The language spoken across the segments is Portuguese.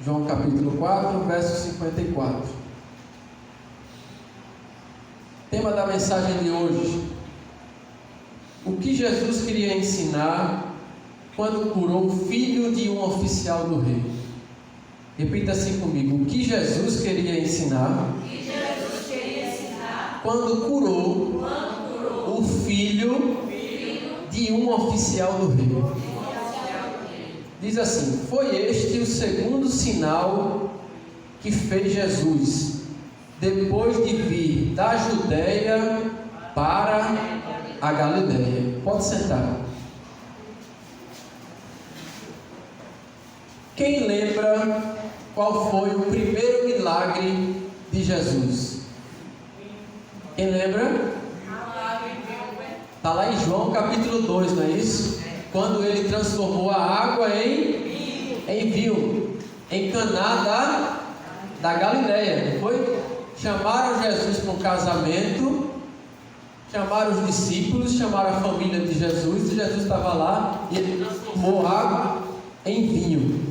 João capítulo 4, verso 54. Tema da mensagem de hoje: o que Jesus queria ensinar quando curou o filho de um oficial do rei. Repita assim comigo: o que Jesus queria ensinar quando curou o filho de um oficial do rei. Diz assim: foi este o segundo sinal que fez Jesus, depois de vir da Judéia para a Galiléia. Pode sentar. Quem lembra qual foi o primeiro milagre de Jesus? Quem lembra? Está lá em João capítulo 2, não é isso? Quando ele transformou a água em vinho, em Caná da Galiléia, não foi? Chamaram Jesus para um casamento, chamaram os discípulos, chamaram a família de Jesus, e Jesus estava lá e ele transformou água em vinho.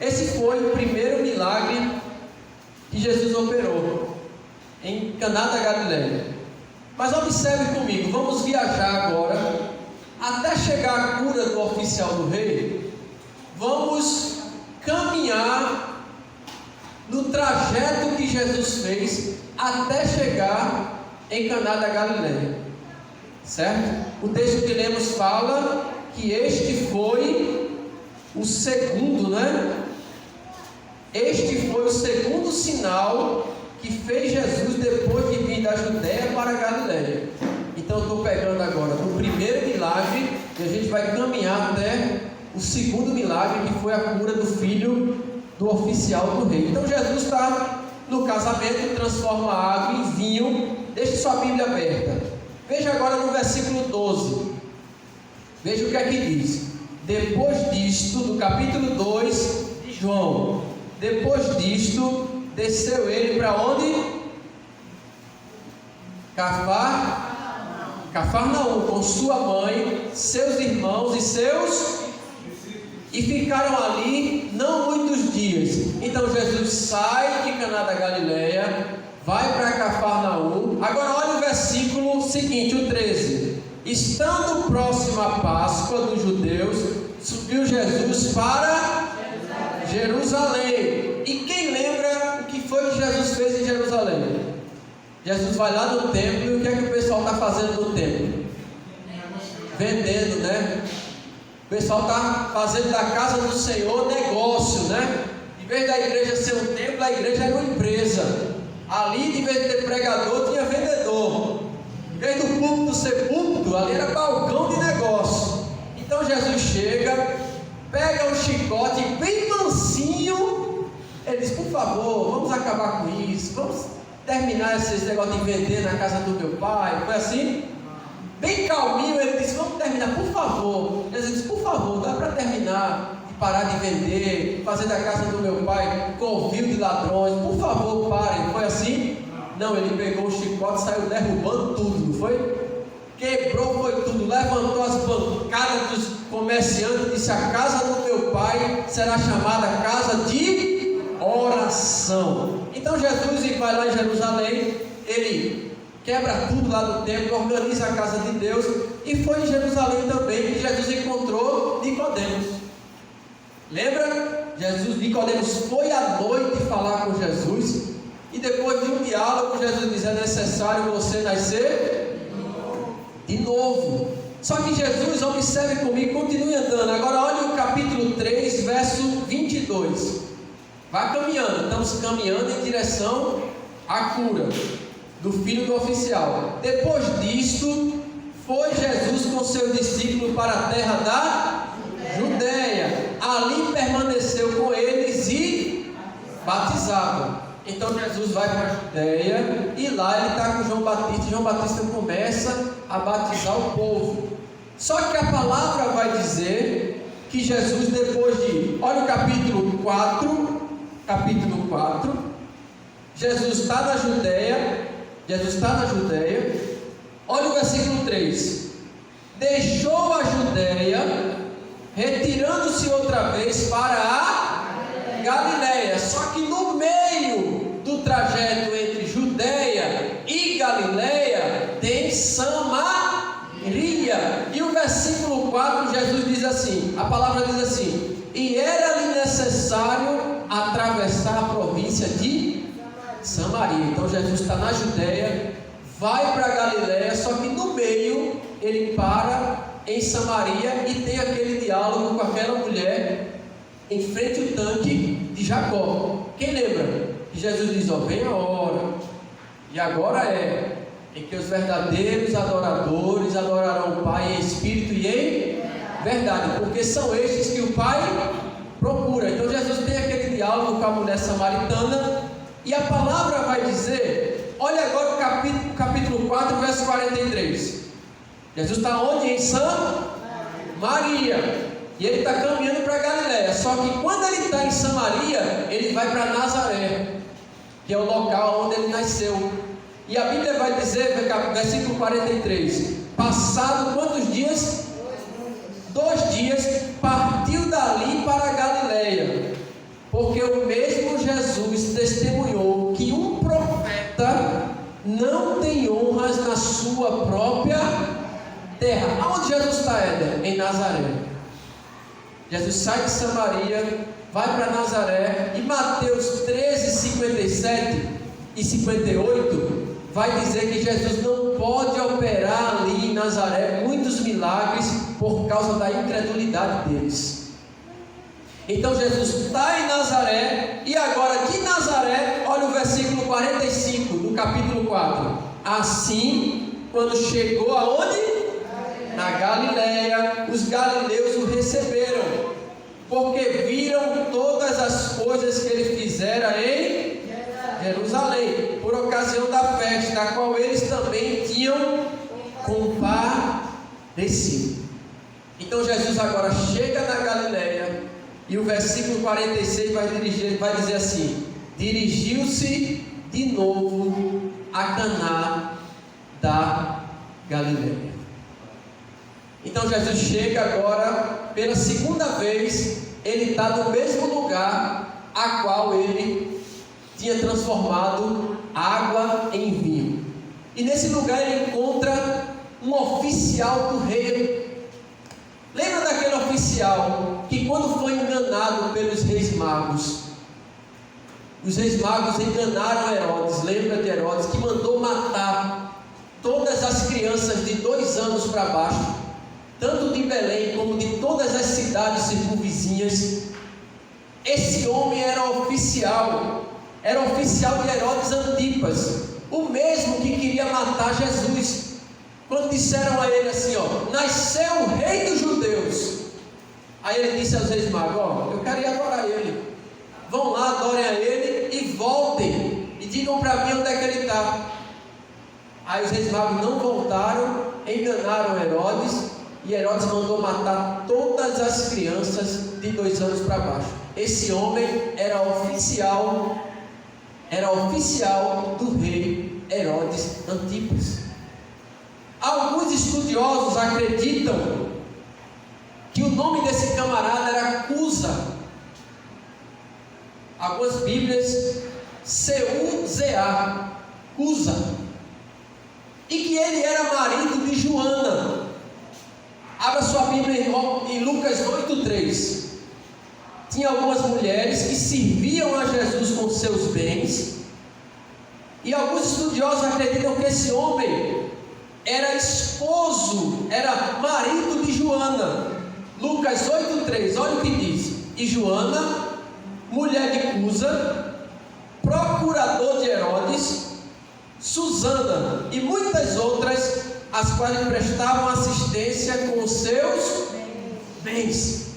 Esse foi o primeiro milagre que Jesus operou em Caná da Galiléia. Mas observe comigo, vamos viajar agora até chegar à cura do oficial do rei. Vamos caminhar no trajeto que Jesus fez até chegar em Caná da Galiléia, certo? O texto que lemos fala que este foi o segundo, né? Este foi o segundo sinal que fez Jesus depois de vir da Judéia para a Galiléia. Então eu estou pegando agora o primeiro milagre e a gente vai caminhar até o segundo milagre, que foi a cura do filho do oficial do rei. Então Jesus está no casamento, transforma a água em vinho. Deixe sua Bíblia aberta. Veja agora no versículo 12. Veja o que é que diz. Depois disto, do capítulo 2 de João, depois disto, desceu ele para onde? Cafarnaum, com sua mãe, seus irmãos e ficaram ali não muitos dias. Então Jesus sai de Caná da Galiléia, vai para Cafarnaum. Agora olha o versículo seguinte, o 13. Estando próximo à Páscoa dos judeus, subiu Jesus para Jerusalém. E quem lembra o que foi que Jesus fez em Jerusalém? Jesus vai lá no templo, e o que é que o pessoal está fazendo no templo? Vendendo, né? O pessoal está fazendo da casa do Senhor negócio, né? Em vez da igreja ser um templo, a igreja era uma empresa. Ali, em vez de ter pregador, tinha vendedor. Em vez do púlpito ser púlpito, ali era balcão de negócio. Então Jesus chega, pega um chicote bem mansinho. Ele diz: por favor, vamos acabar com isso, vamos terminar esse negócio de vender na casa do meu pai. Foi assim? Bem calminho, ele disse: vamos terminar, por favor. Jesus disse: por favor, dá para terminar de parar de vender, fazer da casa do meu pai covil de ladrões, por favor, parem. Foi assim? Não, ele pegou o chicote e saiu derrubando tudo, não foi? Quebrou, foi tudo, levantou as bancadas dos comerciantes, disse: a casa do meu pai será chamada casa de oração. Então Jesus vai lá em Jerusalém, ele quebra tudo lá no templo, organiza a casa de Deus, e foi em Jerusalém também que Jesus encontrou Nicodemos. Lembra? Nicodemos foi à noite falar com Jesus, e depois de um diálogo, Jesus diz: é necessário você nascer de novo. Só que Jesus, observe comigo, continue andando. Agora olhe o capítulo 3, verso 22. Vai caminhando, estamos caminhando em direção à cura do filho do oficial. Depois disto, foi Jesus com seus discípulos para a terra da Judéia. Ali permaneceu com eles e batizava. Então Jesus vai para a Judéia e lá ele está com João Batista. João Batista começa a batizar o povo. Só que a palavra vai dizer que Jesus, depois de... olha o capítulo 4. Jesus está na Judéia. Olha o versículo 3. Deixou a Judéia, retirando-se outra vez para a Galileia. Só que no meio do trajeto entre Judeia e Galileia tem Samaria. E o versículo 4, Jesus diz assim, a palavra diz assim: e era-lhe necessário atravessar a província de Samaria. Então Jesus está na Judeia, vai para Galileia, só que no meio ele para em Samaria e tem aquele diálogo com aquela mulher em frente ao tanque de Jacó. Quem lembra que Jesus diz: ó, vem a hora, e agora em que os verdadeiros adoradores adorarão o Pai em espírito e em verdade, porque são estes que o Pai procura. Então Jesus tem aquele diálogo com a mulher samaritana, e a palavra vai dizer, olha agora o capítulo 4, verso 43. Jesus está onde? Em Samaria. E ele está caminhando para Galileia. Só que quando ele está em Samaria, ele vai para Nazaré, que é o local onde ele nasceu. E a Bíblia vai dizer, versículo 43, passado quantos dias? 2 dias, partiu dali para Galileia, porque o mesmo Jesus testemunhou que um profeta não tem honras na sua própria terra. Aonde Jesus está, Éder? Em Nazaré. Jesus sai de Samaria, vai para Nazaré, e Mateus 13, 57 e 58 vai dizer que Jesus não pode operar ali em Nazaré muitos milagres por causa da incredulidade deles. Então Jesus está em Nazaré, e agora de Nazaré, olha o versículo 45 do capítulo 4. Assim, quando chegou aonde? Na Galileia, os galileus o receberam, porque viram todas as coisas que ele fizera em Jerusalém, por ocasião da festa, a qual eles também tinham comparecido. Então Jesus agora chega na Galileia, e o versículo 46 vai dizer assim: dirigiu-se de novo a Caná da Galileia. Então Jesus chega agora, pela segunda vez, ele está no mesmo lugar a qual ele tinha transformado água em vinho. E nesse lugar ele encontra um oficial do rei. Lembra daquele oficial que, quando foi enganado pelos reis magos, os reis magos enganaram Herodes? Lembra de Herodes, que mandou matar todas as crianças de 2 anos para baixo, tanto de Belém como de todas as cidades circunvizinhas? Esse homem era oficial de Herodes Antipas, o mesmo que queria matar Jesus. Quando disseram a ele assim, ó, nasceu o rei dos judeus, aí ele disse aos reis magos: ó, eu quero ir adorar ele, vão lá, adorem a ele e voltem e digam para mim onde é que ele está. Aí os reis magos não voltaram, enganaram Herodes, e Herodes mandou matar todas as crianças de 2 anos para baixo. Esse homem era oficial do rei Herodes Antipas. Alguns estudiosos acreditam que o nome desse camarada era Cusa. Algumas Bíblias, C-U-Z-A, Cusa. E que ele era marido de Joana. Abra sua Bíblia em Lucas 8,3. Tinha algumas mulheres que serviam a Jesus com seus bens, e alguns estudiosos acreditam que esse homem era marido de Joana. Lucas 8,3, olha o que diz: e Joana, mulher de Cusa, procurador de Herodes, Susana e muitas outras, as quais prestavam assistência com os seus bens.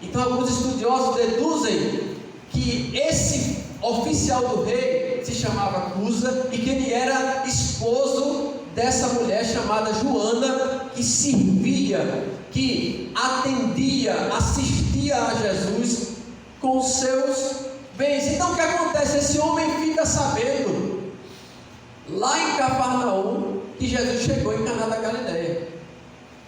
Então alguns estudiosos deduzem que esse oficial do rei se chamava Cusa, e que ele era esposo dessa mulher chamada Joana, que servia, que atendia, assistia a Jesus com os seus bens. Então o que acontece? Esse homem fica sabendo, lá em Cafarnaum, que Jesus chegou em Caná da Galileia.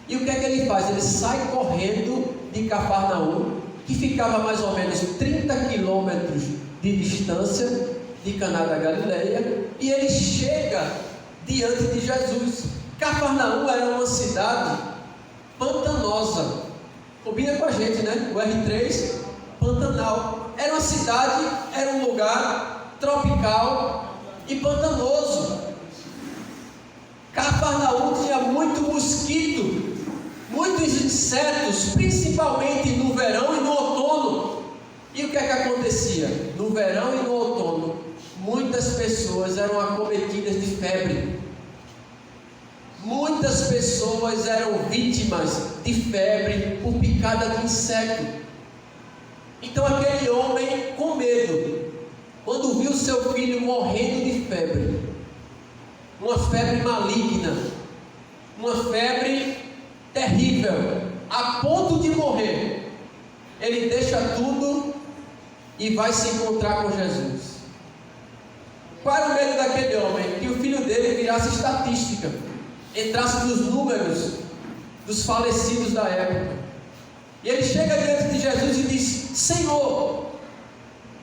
E o que é que ele faz? Ele sai correndo de Cafarnaum, que ficava a mais ou menos 30 quilômetros de distância de Caná da Galileia, e ele chega diante de Jesus. Cafarnaum era uma cidade pantanosa. Combina com a gente, né? O R3, Pantanal. Era uma cidade, era um lugar tropical e pantanoso. Cafarnaum tinha muito mosquito, muitos insetos, principalmente no verão e no outono. E o que é que acontecia? No verão e no outono, muitas pessoas eram acometidas de febre. Muitas pessoas eram vítimas de febre por picada de inseto. Então aquele homem, com medo, quando viu seu filho morrendo de febre, uma febre maligna, uma febre terrível, a ponto de morrer, ele deixa tudo e vai se encontrar com Jesus. Qual era o medo daquele homem? Que o filho dele virasse estatística, entrasse nos números dos falecidos da época. E ele chega diante de Jesus e diz: Senhor,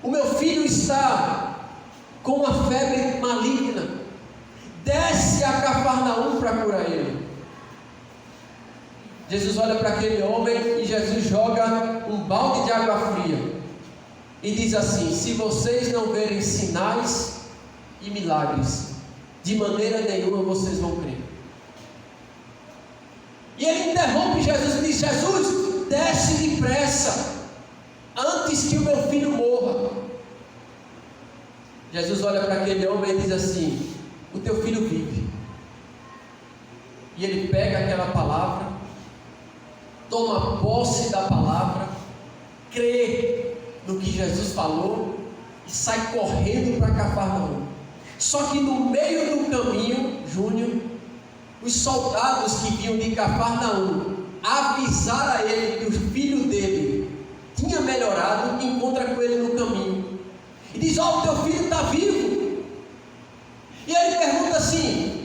o meu filho está com uma febre maligna, desce a Cafarnaum para curar ele. Jesus olha para aquele homem e Jesus joga um balde de água fria e diz assim: se vocês não verem sinais e milagres, de maneira nenhuma vocês vão crer. E ele interrompe Jesus e diz: Jesus, desce depressa, antes que o meu filho morra. Jesus olha para aquele homem e diz assim: o teu filho vive. E ele pega aquela palavra, toma posse da palavra, crê no que Jesus falou e sai correndo para Cafarnaum. Só que no meio do caminho, Júnior, os soldados que vinham de Cafarnaum avisaram a ele que o filho dele tinha melhorado, e encontra com ele no caminho e diz: ó, o teu filho está vivo. E ele pergunta assim: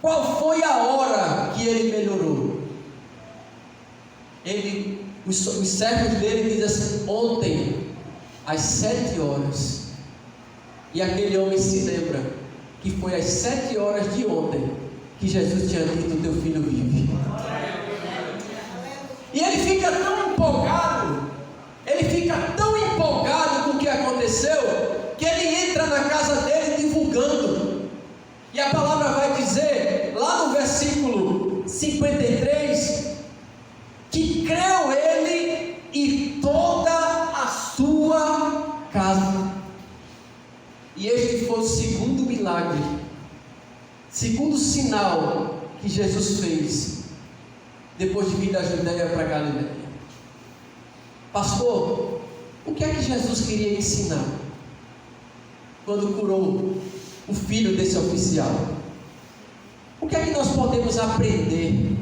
qual foi a hora que ele melhorou? Os servos dele dizem assim: ontem, às 7 horas. E aquele homem se lembra que foi às 7 horas de ontem que Jesus tinha dito: teu filho vive. E ele fica tão empolgado, com o que aconteceu, que ele entra na casa dele divulgando. E a palavra vai dizer, lá no versículo 53, que creu ele e toda a sua casa. E este foi o segundo milagre, segundo sinal que Jesus fez depois de vir da Judeia para Galileia. Pastor, o que é que Jesus queria ensinar quando curou o filho desse oficial? O que é que nós podemos aprender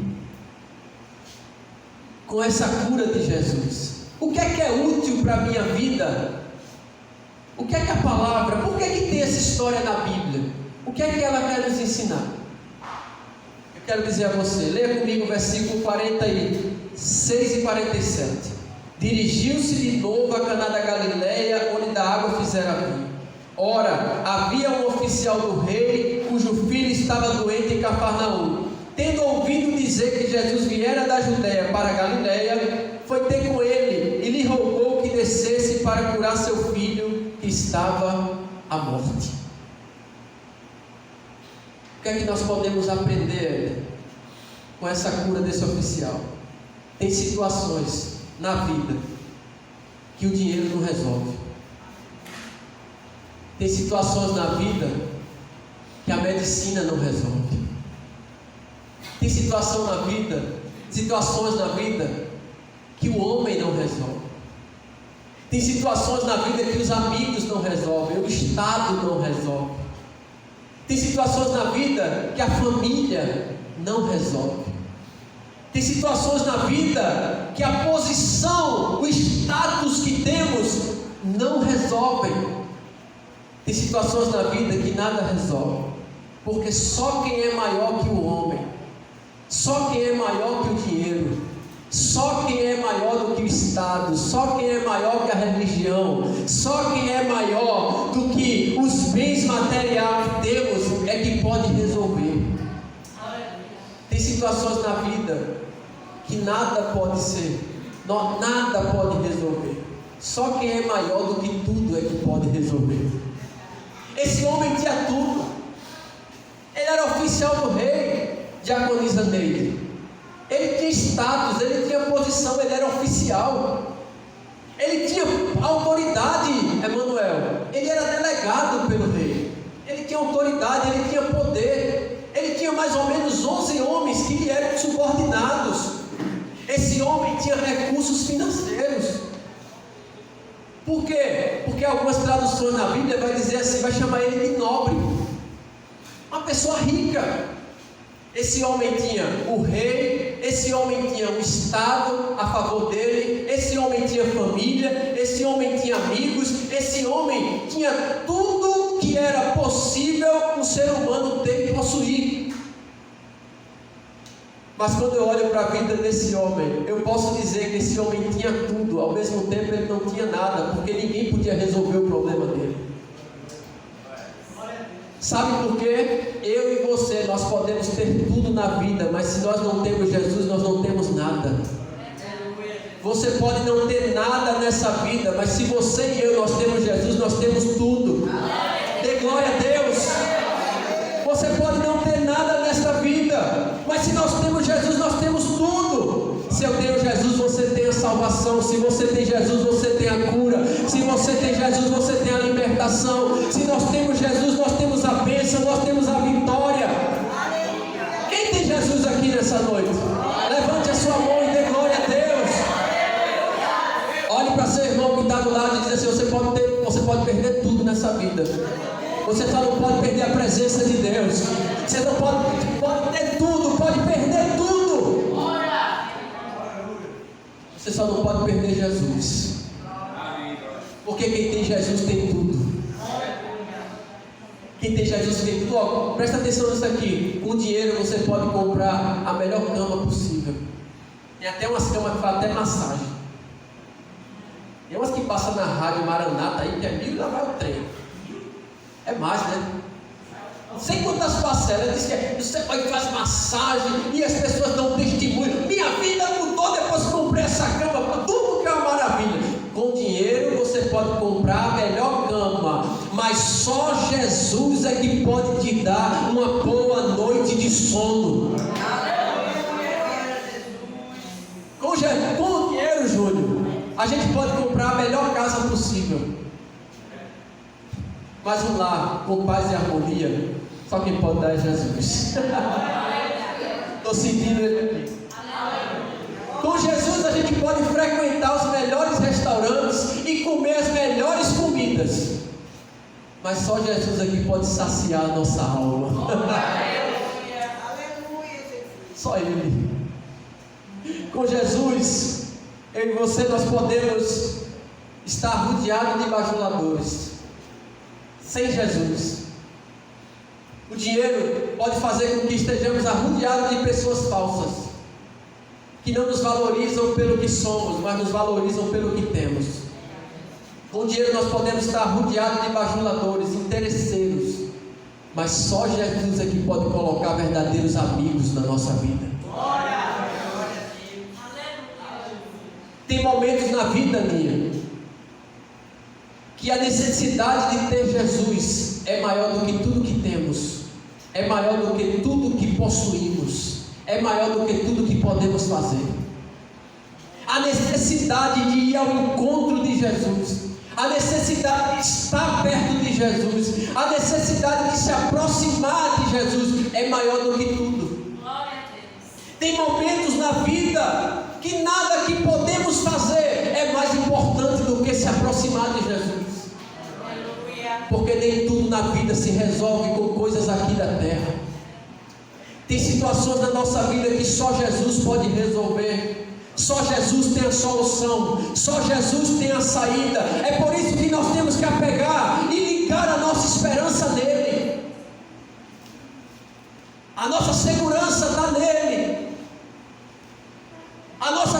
com essa cura de Jesus? O que é útil para a minha vida? O que é que a palavra, por que é que tem essa história na Bíblia? O que é que ela quer nos ensinar? Eu quero dizer a você, leia comigo o versículo 46 e 47. Dirigiu-se de novo a Caná da Galileia, onde da água fizera vinho. Ora, havia um oficial do rei, cujo filho estava doente em Cafarnaum. Tendo ouvido dizer que Jesus viera da Judeia para a Galileia, foi ter com ele e lhe rogou que descesse para curar seu filho, que estava à morte. O que é que nós podemos aprender com essa cura desse oficial? Tem situações na vida que o dinheiro não resolve. Tem situações na vida que a medicina não resolve. Tem situações na vida que o homem não resolve. Tem situações na vida que os amigos não resolvem, o Estado não resolve. Tem situações na vida que a família não resolve. Tem situações na vida que a posição, o status que temos não resolvem. Tem situações na vida que nada resolve, porque só quem é maior que o homem, só quem é maior que o dinheiro, Só quem é maior do que o Estado, só quem é maior que a religião, só quem é maior do que os bens materiais que temos é que pode resolver. Tem situações na vida que nada pode ser, nada pode resolver. Só quem é maior do que tudo é que pode resolver. Esse homem tinha tudo. Ele era oficial do rei, Diaconisa Neide. Ele tinha status, ele tinha posição, ele era oficial. Ele tinha autoridade, Emanuel. Ele era delegado pelo rei. Ele tinha autoridade, ele tinha poder. Ele tinha mais ou menos 11 homens que lhe eram subordinados. Esse homem tinha recursos financeiros. Por quê? Porque algumas traduções na Bíblia vai dizer assim, vai chamar ele de nobre. Uma pessoa rica. Esse homem tinha o rei, esse homem tinha o Estado a favor dele, esse homem tinha família, esse homem tinha amigos, esse homem tinha tudo que era possível um ser humano ter e possuir. Mas quando eu olho para a vida desse homem, eu posso dizer que esse homem tinha tudo, ao mesmo tempo ele não tinha nada, porque ninguém podia resolver o problema dele. Sabe por quê? Eu e você, nós podemos ter tudo na vida, mas se nós não temos Jesus, nós não temos nada. Você pode não ter nada nessa vida, mas se você e eu, nós temos Jesus, nós temos tudo. Dê glória a Deus. Você pode não ter nada nessa vida, mas se nós temos Jesus, nós temos tudo. Se eu tenho Jesus, você tem a salvação. Se você tem Jesus, você tem a cura. Se você tem Jesus, você tem a libertação. Se nós temos Jesus, nós temos a bênção, nós temos a vitória. Quem tem Jesus aqui nessa noite? Levante a sua mão e dê glória a Deus. Olhe para seu irmão que está do lado e diz assim: você pode perder tudo nessa vida. Você só não pode perder a presença de Deus. Você não pode ter tudo, pode perder tudo. Você só não pode perder Jesus. Porque quem tem Jesus tem tudo. Quem tem Jesus tem tudo. Ó, presta atenção nisso aqui. Com dinheiro você pode comprar a melhor cama possível. Tem até umas camas que fazem até massagem. Tem umas que passam na rádio Maranata aí, que é 1.000 e lá vai o trem. É mais, né? Não sei quantas parcelas. Diz que você pode fazer massagem e as pessoas dão testemunho. Minha vida mudou depois que comprei essa cama. Tudo que é uma maravilha. Com dinheiro você pode comprar a melhor cama, mas só Jesus é que pode te dar uma boa noite de sono. Com dinheiro, Júnior, a gente pode comprar a melhor casa possível. Mas um lar com paz e harmonia, só quem pode dar é Jesus. Estou sentindo ele aqui. Com Jesus a gente pode frequentar os melhores restaurantes e comer as melhores comidas. Mas só Jesus aqui pode saciar a nossa alma. Só Ele. Com Jesus, eu e você, nós podemos estar rodeados de bajuladores. Sem Jesus, o dinheiro pode fazer com que estejamos rodeados de pessoas falsas, que não nos valorizam pelo que somos, mas nos valorizam pelo que temos. Com o dinheiro nós podemos estar rodeados de bajuladores, interesseiros, mas só Jesus é que pode colocar verdadeiros amigos na nossa vida. Tem momentos na vida minha que a necessidade de ter Jesus é maior do que tudo que temos, é maior do que tudo que possuímos, é maior do que tudo que podemos fazer. A necessidade de ir ao encontro de Jesus, a necessidade de estar perto de Jesus, a necessidade de se aproximar de Jesus é maior do que tudo. Tem momentos na vida que nada que podemos fazer é mais importante do que se aproximar de Jesus. Porque nem tudo na vida se resolve com coisas aqui da terra. Tem situações na nossa vida que só Jesus pode resolver. Só Jesus tem a solução. Só Jesus tem a saída. É por isso que nós temos que apegar e ligar a nossa esperança nele. A nossa segurança está nele. A nossa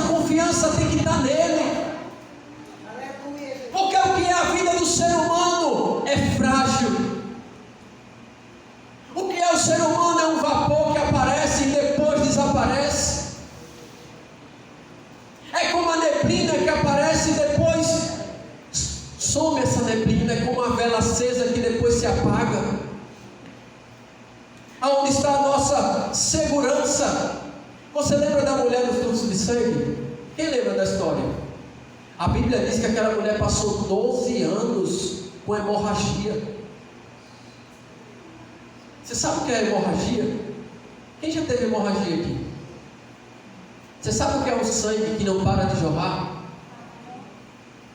essa neblina, é como uma vela acesa que depois se apaga. Aonde está a nossa segurança? Você lembra da mulher do fluxo de sangue? Quem lembra da história? A Bíblia diz que aquela mulher passou 12 anos com hemorragia. Você sabe o que é hemorragia? Quem já teve hemorragia aqui? Você sabe o que é um sangue que não para de jorrar?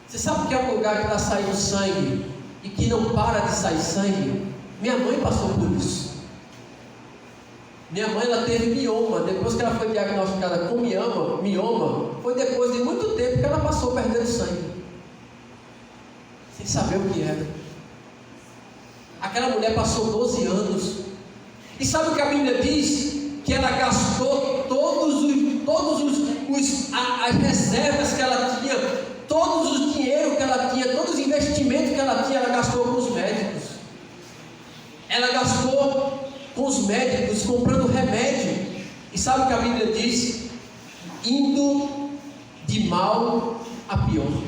Você sabe o que é um lugar que está saindo sangue e que não para de sair sangue? Minha mãe passou por isso. Minha mãe, ela teve mioma. Depois que ela foi diagnosticada com mioma, foi depois de muito tempo que ela passou perdendo sangue, sem saber o que era. Aquela mulher passou 12 anos. E sabe o que a Bíblia diz? Que ela gastou as reservas que ela tinha, todos os dinheiro que ela tinha, todos os investimentos que ela tinha, ela gastou com os médicos. Ela gastou com os médicos, comprando remédio. E sabe o que a Bíblia diz? Indo de mal a pior.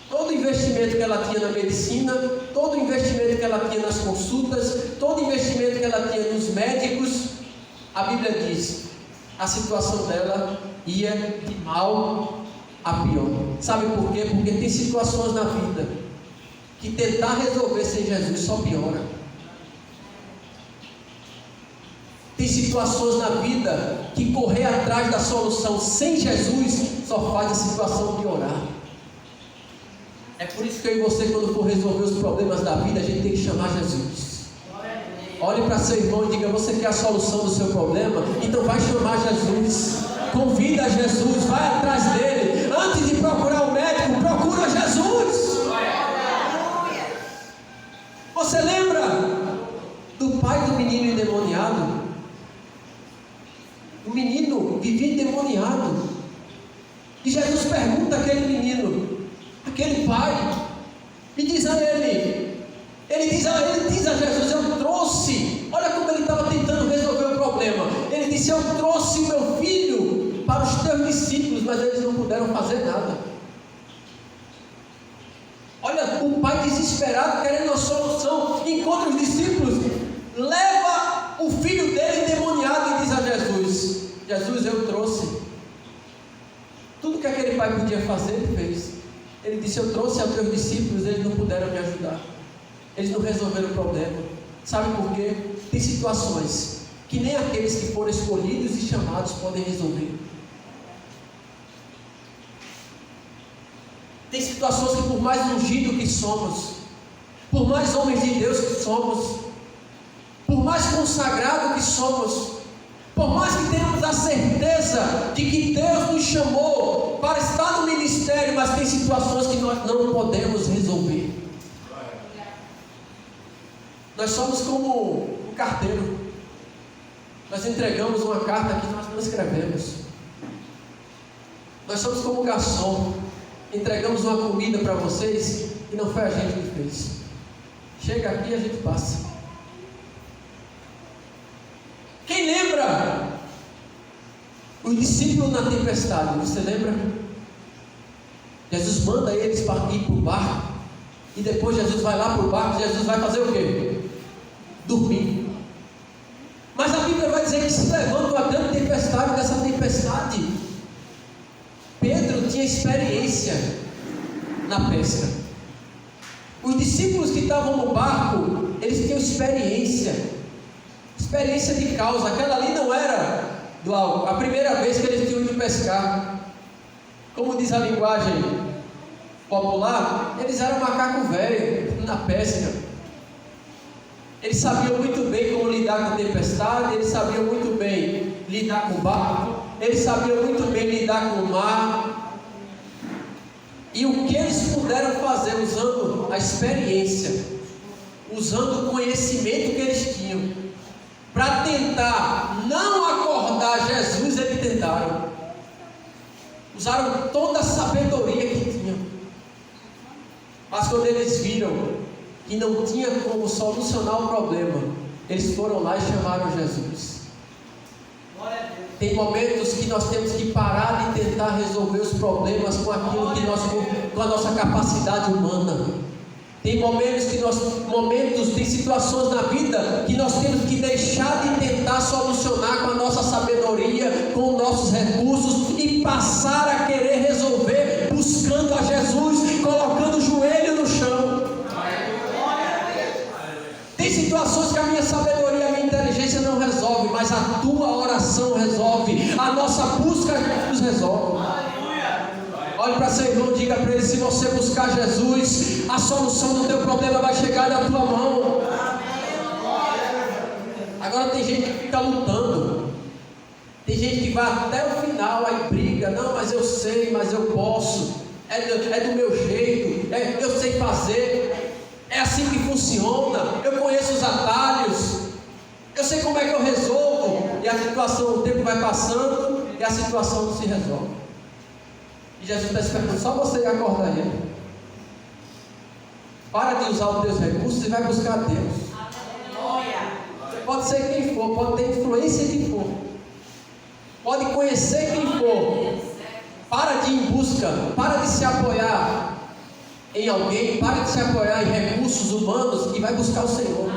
Todo o investimento que ela tinha na medicina, todo o investimento que ela tinha nas consultas, todo o investimento que ela tinha nos médicos, a Bíblia diz, a situação dela ia de mal a pior. Sabe por quê? Porque tem situações na vida que tentar resolver sem Jesus só piora. Tem situações na vida que correr atrás da solução sem Jesus só faz a situação piorar. É por isso que eu e você, quando for resolver os problemas da vida, a gente tem que chamar Jesus. Olhe para seu irmão e diga: você quer a solução do seu problema? Então vai chamar Jesus. Convida Jesus, vai atrás dele. Antes de procurar o médico, procura Jesus. Você lembra do pai do menino endemoniado? O menino vivia endemoniado. E Jesus pergunta àquele menino, aquele pai, e diz a ele, diz a Jesus: eu trouxe, olha como ele estava tentando resolver o problema. Ele disse: eu trouxe o meu filho para os teus discípulos, mas eles não puderam fazer nada. Olha, o pai desesperado, querendo uma solução, encontra os discípulos, leva o filho dele endemoniado e diz a Jesus: Jesus, eu trouxe. Tudo que aquele pai podia fazer, ele fez. Ele disse: eu trouxe aos teus discípulos, eles não puderam me ajudar. Eles não resolveram o problema. Sabe por quê? Tem situações que nem aqueles que foram escolhidos e chamados podem resolver. Tem situações que, por mais ungido que somos, por mais homens de Deus que somos, por mais consagrado que somos, por mais que tenhamos a certeza de que Deus nos chamou para estar no ministério, mas tem situações que nós não podemos resolver. Nós somos como um carteiro. Nós entregamos uma carta que nós não escrevemos. Nós somos como um garçom. Entregamos uma comida para vocês e não foi a gente que fez. Chega aqui e a gente passa. Quem lembra os discípulos na tempestade? Você lembra? Jesus manda eles para ir para o barco. E depois Jesus vai lá para o barco. Jesus vai fazer o quê? Dormir. Mas a Bíblia vai dizer que se levanta uma grande tempestade. Dessa tempestade, Pedro tinha experiência na pesca. Os discípulos que estavam no barco, eles tinham experiência de causa. Aquela ali não era a primeira vez que eles tinham ido pescar. Como diz a linguagem popular, eles eram macaco velho na pesca. Eles sabiam muito bem como lidar com tempestade, eles sabiam muito bem lidar com o barco, eles sabiam muito bem lidar com o mar. E o que eles puderam fazer usando a experiência, usando o conhecimento que eles tinham, para tentar não acordar Jesus, eles tentaram. Usaram toda a sabedoria que tinham. Mas quando eles viram que não tinha como solucionar o problema, eles foram lá e chamaram Jesus. Tem momentos que nós temos que parar de tentar resolver os problemas com aquilo que com a nossa capacidade humana. Tem momentos, tem situações na vida que nós temos que deixar de tentar solucionar com a nossa sabedoria, com os nossos recursos e passar a querer resolver buscando a Jesus, colocando o joelho no chão. Tem situações que a minha sabedoria, a minha inteligência não resolve, mas a tua oração resolve, a nossa busca nos resolve. Olhe para seu irmão e diga para ele: se você buscar Jesus, a solução do teu problema vai chegar na tua mão. Agora tem gente que fica lutando, tem gente que vai até o final, aí briga: não, mas eu sei, mas eu posso, é do meu jeito, eu sei fazer, é assim que funciona, eu conheço os atalhos, eu sei como é que eu resolvo. E a situação, o tempo vai passando e a situação não se resolve. E Jesus está esperando só você acordar ele. Para de usar os teus recursos e vai buscar a Deus. Pode ser quem for, pode ter influência de quem for, pode conhecer quem for. Para de ir em busca, para de se apoiar em alguém, para de se apoiar em recursos humanos e vai buscar o Senhor.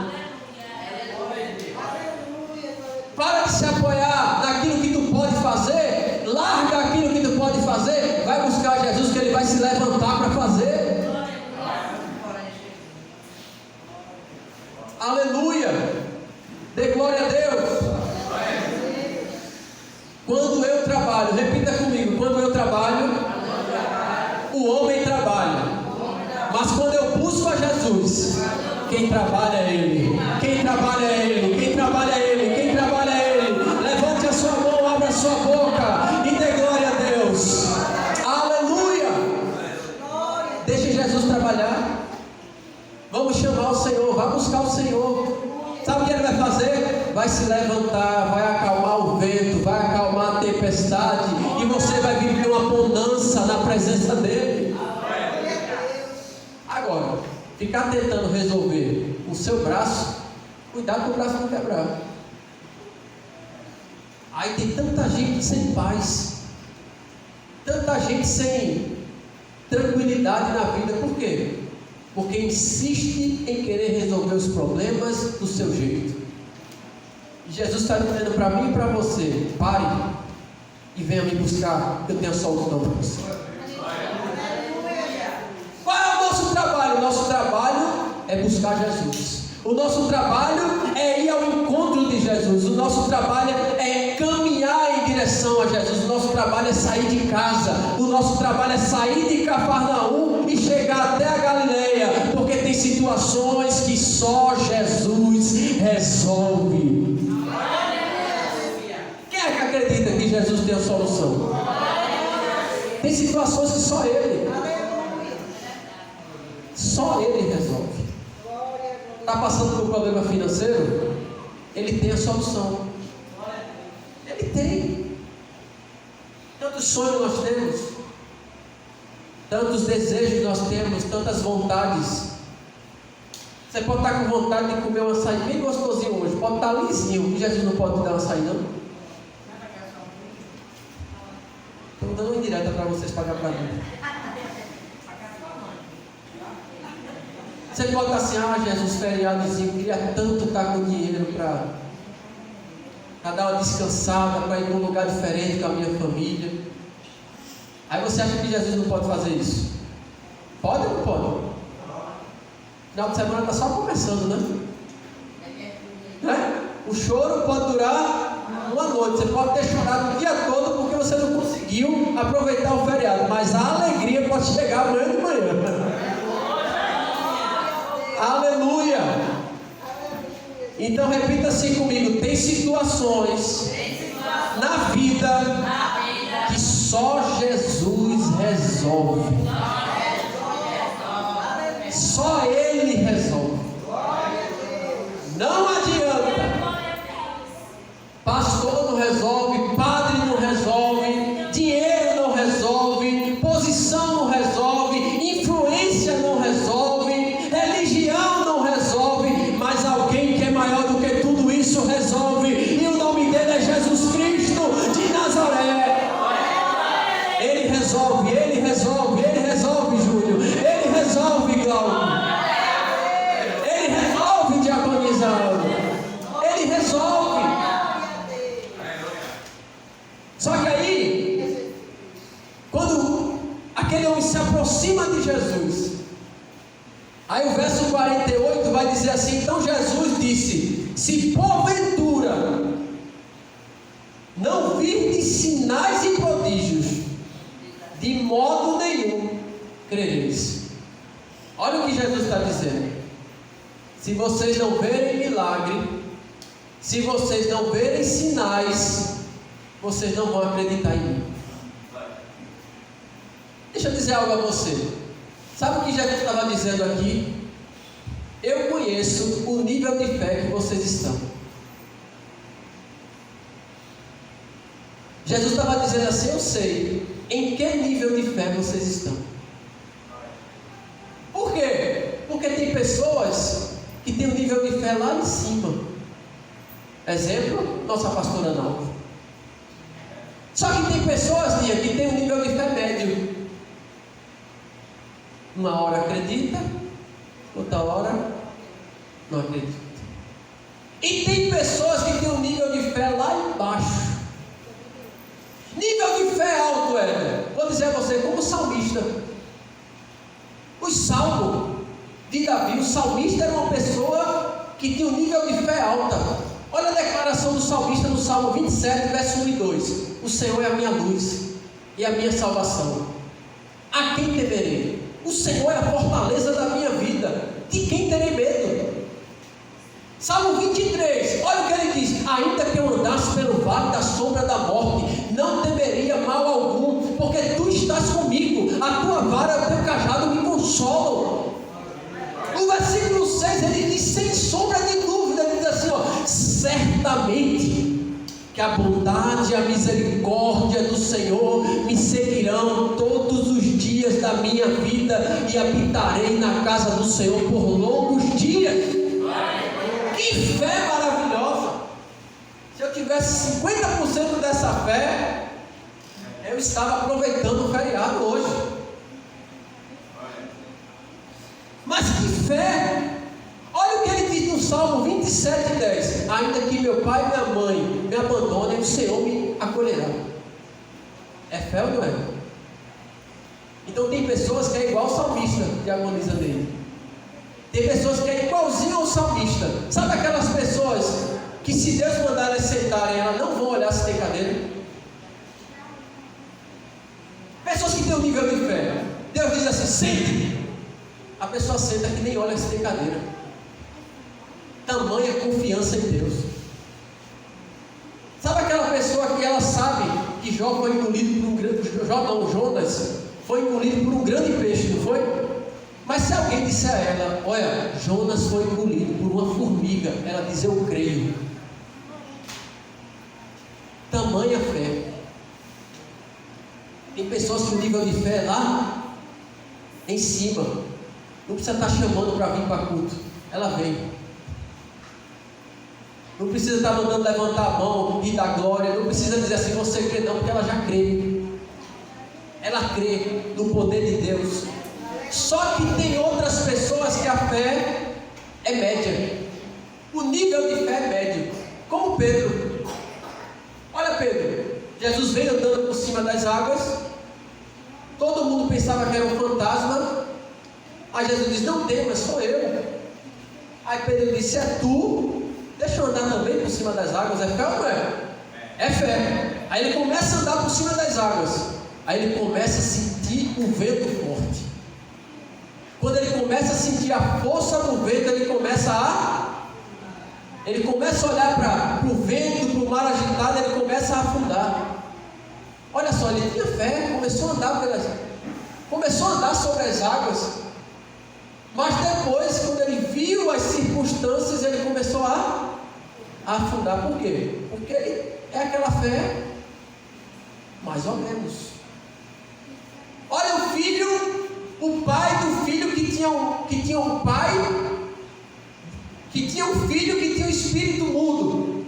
Para de se apoiar naquilo que tu pode fazer, larga aquilo que tu pode fazer, vai buscar Jesus, que Ele vai se levantar para fazer. Aleluia! Dê glória a Deus. Quando eu trabalho, repita comigo: quando eu trabalho, o homem trabalha, mas quando eu busco a Jesus, quem trabalha é Ele, quem trabalha é Ele, quem trabalha é Ele, quem trabalha é Ele. Levante a sua mão, abra a sua boca e dê glória a Deus. Aleluia! Deixe Jesus trabalhar. Vamos chamar o Senhor, vai buscar o Senhor. Sabe o que Ele vai fazer? Vai se levantar, vai acalmar o vento, vai acalmar a tempestade, e você vai viver uma bonança na presença dEle. Agora, ficar tentando resolver o seu braço, cuidado com o braço não quebrar. Aí tem tanta gente sem paz, tanta gente sem tranquilidade na vida. Por quê? Porque insiste em querer resolver os problemas do seu jeito. E Jesus está dizendo para mim e para você: pare e venha me buscar, que eu tenho a solução para você. Qual é o nosso trabalho? O nosso trabalho é buscar Jesus. O nosso trabalho é ir ao encontro de Jesus. O nosso trabalho é caminhar em direção a Jesus. O nosso trabalho é sair de casa. O nosso trabalho é sair de Cafarnaum e chegar até a Galileia, porque tem situações que só Jesus resolve. Quem é que acredita que Jesus tem a solução? Tem situações que só Ele resolve. Está passando por um problema financeiro? Ele tem a solução. Ele tem. Tantos sonhos nós temos, tantos desejos nós temos, tantas vontades. Você pode estar com vontade de comer um açaí bem gostosinho hoje, pode estar lisinho, e Jesus não pode te dar um açaí, não? Estou dando uma indireta para vocês pagar para mim. Você pode estar assim: ah, Jesus, feriadozinho, queria tanto estar com dinheiro para dar uma descansada, para ir para um lugar diferente com a minha família. Aí você acha que Jesus não pode fazer isso? Pode ou não pode? Final de semana está só começando, né? O choro pode durar uma noite. Você pode ter chorado o dia todo porque você não conseguiu aproveitar o feriado, mas a alegria pode chegar amanhã de manhã. Aleluia! Então repita assim comigo: tem situações na vida que só Jesus resolve. Só Ele resolve. Não adianta. Pastor não resolve, padre não resolve, dinheiro não resolve, posição não resolve, influência não resolve, religião não resolve, mas alguém que é maior do que tudo isso resolve, e o nome dele é Jesus Cristo de Nazaré. Ele resolve, Ele resolve, Ele resolve. Aí o verso 48 vai dizer assim: então Jesus disse: se porventura não virdes sinais e prodígios, de modo nenhum crereis. Olha o que Jesus está dizendo: se vocês não verem milagre, se vocês não verem sinais, vocês não vão acreditar em mim. Deixa eu dizer algo a você. Sabe o que Jesus estava dizendo aqui? Eu conheço o nível de fé que vocês estão. Jesus estava dizendo assim: eu sei em que nível de fé vocês estão. Por quê? Porque tem pessoas que têm um nível de fé lá em cima. Exemplo, nossa pastora Nalva. Só que tem pessoas, Lia, que têm um nível de fé médio. Uma hora acredita, outra hora não acredita. E tem pessoas que têm um nível de fé lá embaixo. Nível de fé alto vou dizer a você, como salmista. Os salmos de Davi, o salmista era uma pessoa que tinha um nível de fé alta. Olha a declaração do salmista no Salmo 27, verso 1 e 2: o Senhor é a minha luz e a minha salvação. A quem temerei? O Senhor é a fortaleza da minha vida. De quem terei medo? Salmo 23, olha o que ele diz: ainda que eu andasse pelo vale da sombra da morte, não temeria mal algum, porque tu estás comigo, a tua vara e o teu cajado me consolam. No versículo 6 ele diz, sem sombra de dúvida, ele diz assim: certamente que a bondade e a misericórdia do Senhor me seguirão todos os dias da minha vida, e habitarei na casa do Senhor por longos dias. Que fé maravilhosa! Se eu tivesse 50% dessa fé, eu estava aproveitando o feriado hoje. Mas que fé! Olha o que ele diz no Salmo 27:10: ainda que meu pai e minha mãe me abandonem, o Senhor me acolherá. É fé ou não é? Então tem pessoas que é igual o salmista que agoniza nele. Tem pessoas que é igualzinho ao salmista. Sabe aquelas pessoas que, se Deus mandar elas sentarem, elas não vão olhar se tem cadeira? Pessoas que têm um nível de fé. Deus diz assim: sente. A pessoa senta que nem olha se tem cadeira. Tamanha confiança em Deus. Sabe aquela pessoa que ela sabe que Jó foi engolido por um grande... Jonas foi engolido por um grande peixe, não foi? Mas se alguém disser a ela: olha, Jonas foi engolido por uma formiga, ela diz: eu creio. Tamanha fé. Tem pessoas que o nível de fé é lá em cima. Não precisa estar chamando para vir para culto, ela vem. Não precisa estar mandando levantar a mão e dar glória. Não precisa dizer assim: você crê, não, porque ela já crê. Ela crê no poder de Deus. Só que tem outras pessoas que a fé é média. O nível de fé é médio. Como Pedro. Olha Pedro. Jesus veio andando por cima das águas. Todo mundo pensava que era um fantasma. Aí Jesus disse: não temas, sou eu. Aí Pedro disse: é tu? Deixa eu andar também por cima das águas. É fé ou não é? É fé. Aí ele começa a andar por cima das águas. Aí ele começa a sentir o vento forte. Quando ele começa a sentir a força do vento, ele começa a olhar para o vento, para o mar agitado, ele começa a afundar. Olha só, ele tinha fé, começou a andar sobre as águas. Mas depois, quando ele viu as circunstâncias, ele começou a afundar. Por quê? Porque é aquela fé mais ou menos. Olha o filho, o pai do filho que tinha um pai, que tinha um filho que tinha um espírito mudo.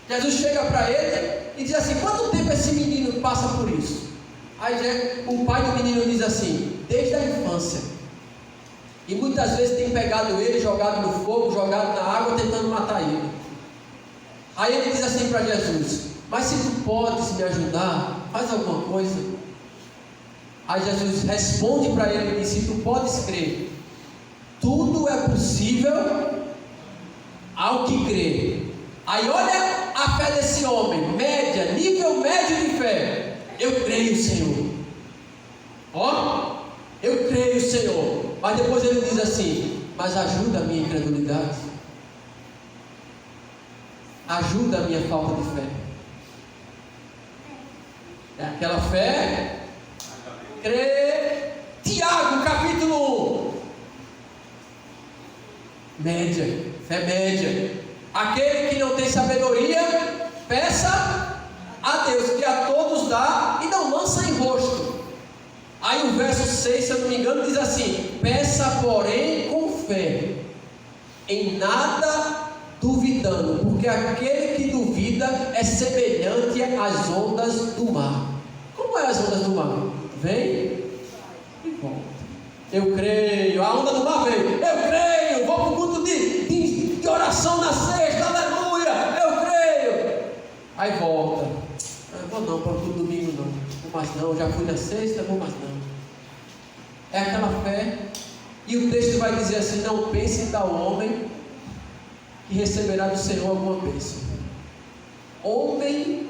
Jesus chega para ele e diz assim: quanto tempo esse menino passa por isso? Aí o pai do menino diz assim: desde a infância. E muitas vezes tem pegado ele, jogado no fogo, jogado na água, tentando matar ele. Aí ele diz assim para Jesus: mas se tu podes me ajudar, faz alguma coisa. Aí Jesus responde para ele e diz: se tu podes crer, Tudo é possível ao que crê. Aí olha a fé desse homem, média, nível médio de fé. Eu creio, Senhor. Ó, eu creio, Senhor. Mas depois ele diz assim: mas ajuda a minha incredulidade, ajuda a minha falta de fé. É aquela fé. Crê. Tiago, capítulo 1. Média, fé média. Aquele que não tem sabedoria, peça a Deus, que a todos dá e não lança em rosto. Aí o verso 6, se eu não me engano, diz assim: peça porém com fé, em nada duvidando, porque aquele que duvida é semelhante às ondas do mar. Como é as ondas do mar? Vem e volta. Eu creio, a onda do mar vem. Eu creio, vou para o culto de oração na sexta, aleluia, eu creio. Aí volta. Vou não para o culto domingo não. Vou mais não, já fui na sexta, vou mais não. É aquela fé. E o texto vai dizer assim: não pense em tal homem que receberá do Senhor alguma bênção. Homem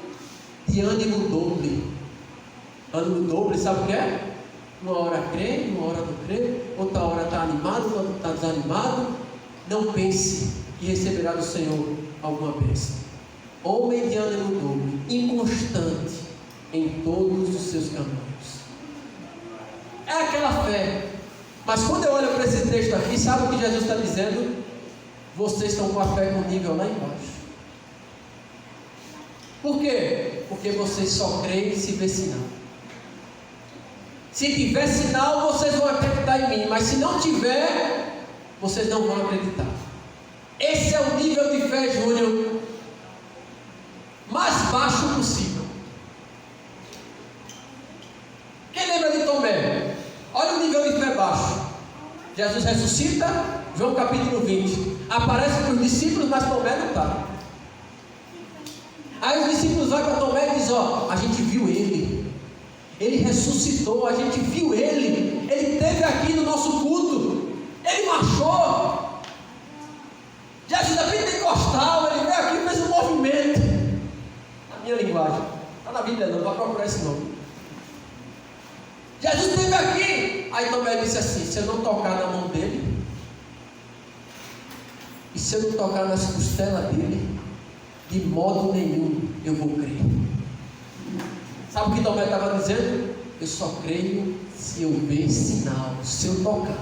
de ânimo doble. Ânimo doble, sabe o que é? Uma hora crê, uma hora não crê, outra hora está animado, outra está desanimado. Não pense que receberá do Senhor alguma bênção. Homem de ânimo doble, inconstante em todos os seus caminhos. É aquela fé. Mas quando eu olho para esse texto aqui, sabe o que Jesus está dizendo? Vocês estão com a fé com nível lá embaixo. Por quê? Porque vocês só creem se vê sinal. Se tiver sinal, vocês vão acreditar em mim. Mas se não tiver, vocês não vão acreditar. Esse é o nível de fé, Júnior, mais baixo possível. Quem lembra de Tomé? Olha o nível de fé baixo. Jesus ressuscita, João capítulo 20. Aparece para os discípulos, mas Tomé não está. Aí os discípulos vão para Tomé e dizem: ó, a gente viu ele. Ele ressuscitou, a gente viu ele. Ele esteve aqui no nosso culto. Ele marchou. Jesus é pentecostal, ele veio aqui e fez um movimento. Na minha linguagem. Está na Bíblia não, vai procurar esse nome. Jesus esteve aqui. Aí Tomé disse assim: se eu não tocar na mão dele, e se eu não tocar nas costelas dele, de modo nenhum eu vou crer. Sabe o que Tomé estava dizendo? Eu só creio se eu ver sinal, se eu tocar.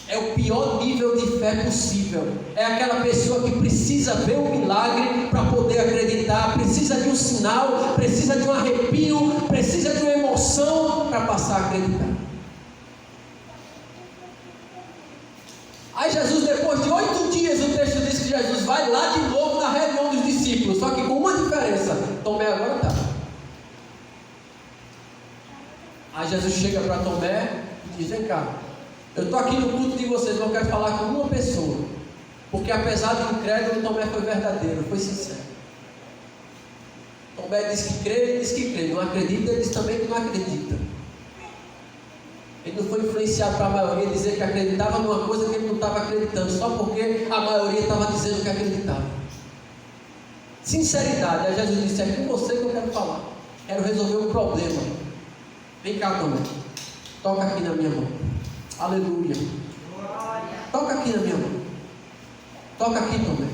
É o pior nível de fé possível. É aquela pessoa que precisa ver um milagre para poder acreditar, precisa de um sinal, precisa de um arrepio, precisa de uma emoção para passar a acreditar. Aí Jesus, depois de 8 dias, o texto diz que Jesus vai lá de novo na reunião dos discípulos, só que com uma diferença: Tomé agora está. Aí Jesus chega para Tomé e diz: vem cá, eu estou aqui no culto de vocês, mas eu quero falar com uma pessoa, porque apesar de incrédulo, Tomé foi verdadeiro, foi sincero. Tomé diz que crê, ele diz que crê, não acredita, ele diz também que não acredita. Ele não foi influenciado para a maioria dizer que acreditava numa coisa que ele não estava acreditando, só porque a maioria estava dizendo que acreditava. Sinceridade. Aí Jesus disse: é com você que eu quero falar, quero resolver um problema. Vem cá, Tomé, toca aqui na minha mão. Aleluia. Toca aqui na minha mão. Toca aqui, Tomé,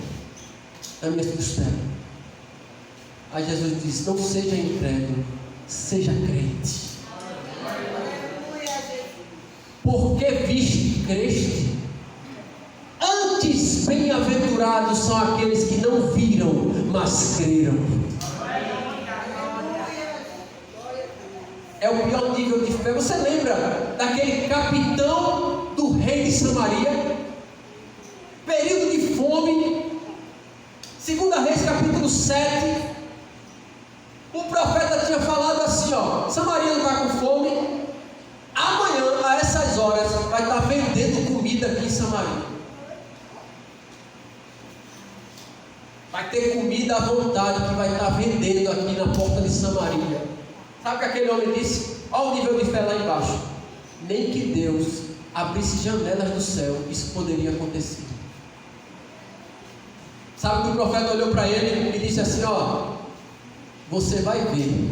na minha costela. Aí Jesus disse: não seja incrédulo, seja crente. Porque viste, creste. Antes, bem-aventurados são aqueles que não viram, mas creram. É o pior nível de fé. Você lembra daquele capitão do rei de Samaria? Período de fome. 2 Reis capítulo 7. O profeta tinha falado assim: ó, Samaria não está com fome. Amanhã, a essas horas, vai estar vendendo comida aqui em Samaria. Vai ter comida à vontade que vai estar vendendo aqui na porta de Samaria. Sabe o que aquele homem disse? Olha o nível de fé lá embaixo. Nem que Deus abrisse janelas do céu, isso poderia acontecer. Sabe que o profeta olhou para ele e disse assim: ó, você vai ver,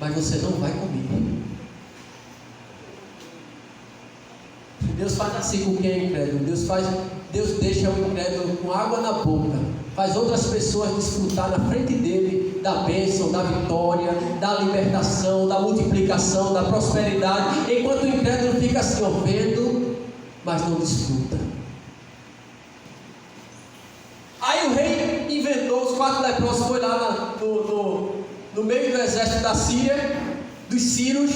mas você não vai comer. Deus faz assim com quem é incrédulo. Deus deixa o incrédulo com água na boca, faz outras pessoas desfrutar na frente dele da bênção, da vitória, da libertação, da multiplicação, da prosperidade, enquanto o incrédulo fica assim, ó, vendo, mas não desfruta. Aí o rei inventou, os 4 leprosos, foi lá no meio do exército da Síria, dos Círios,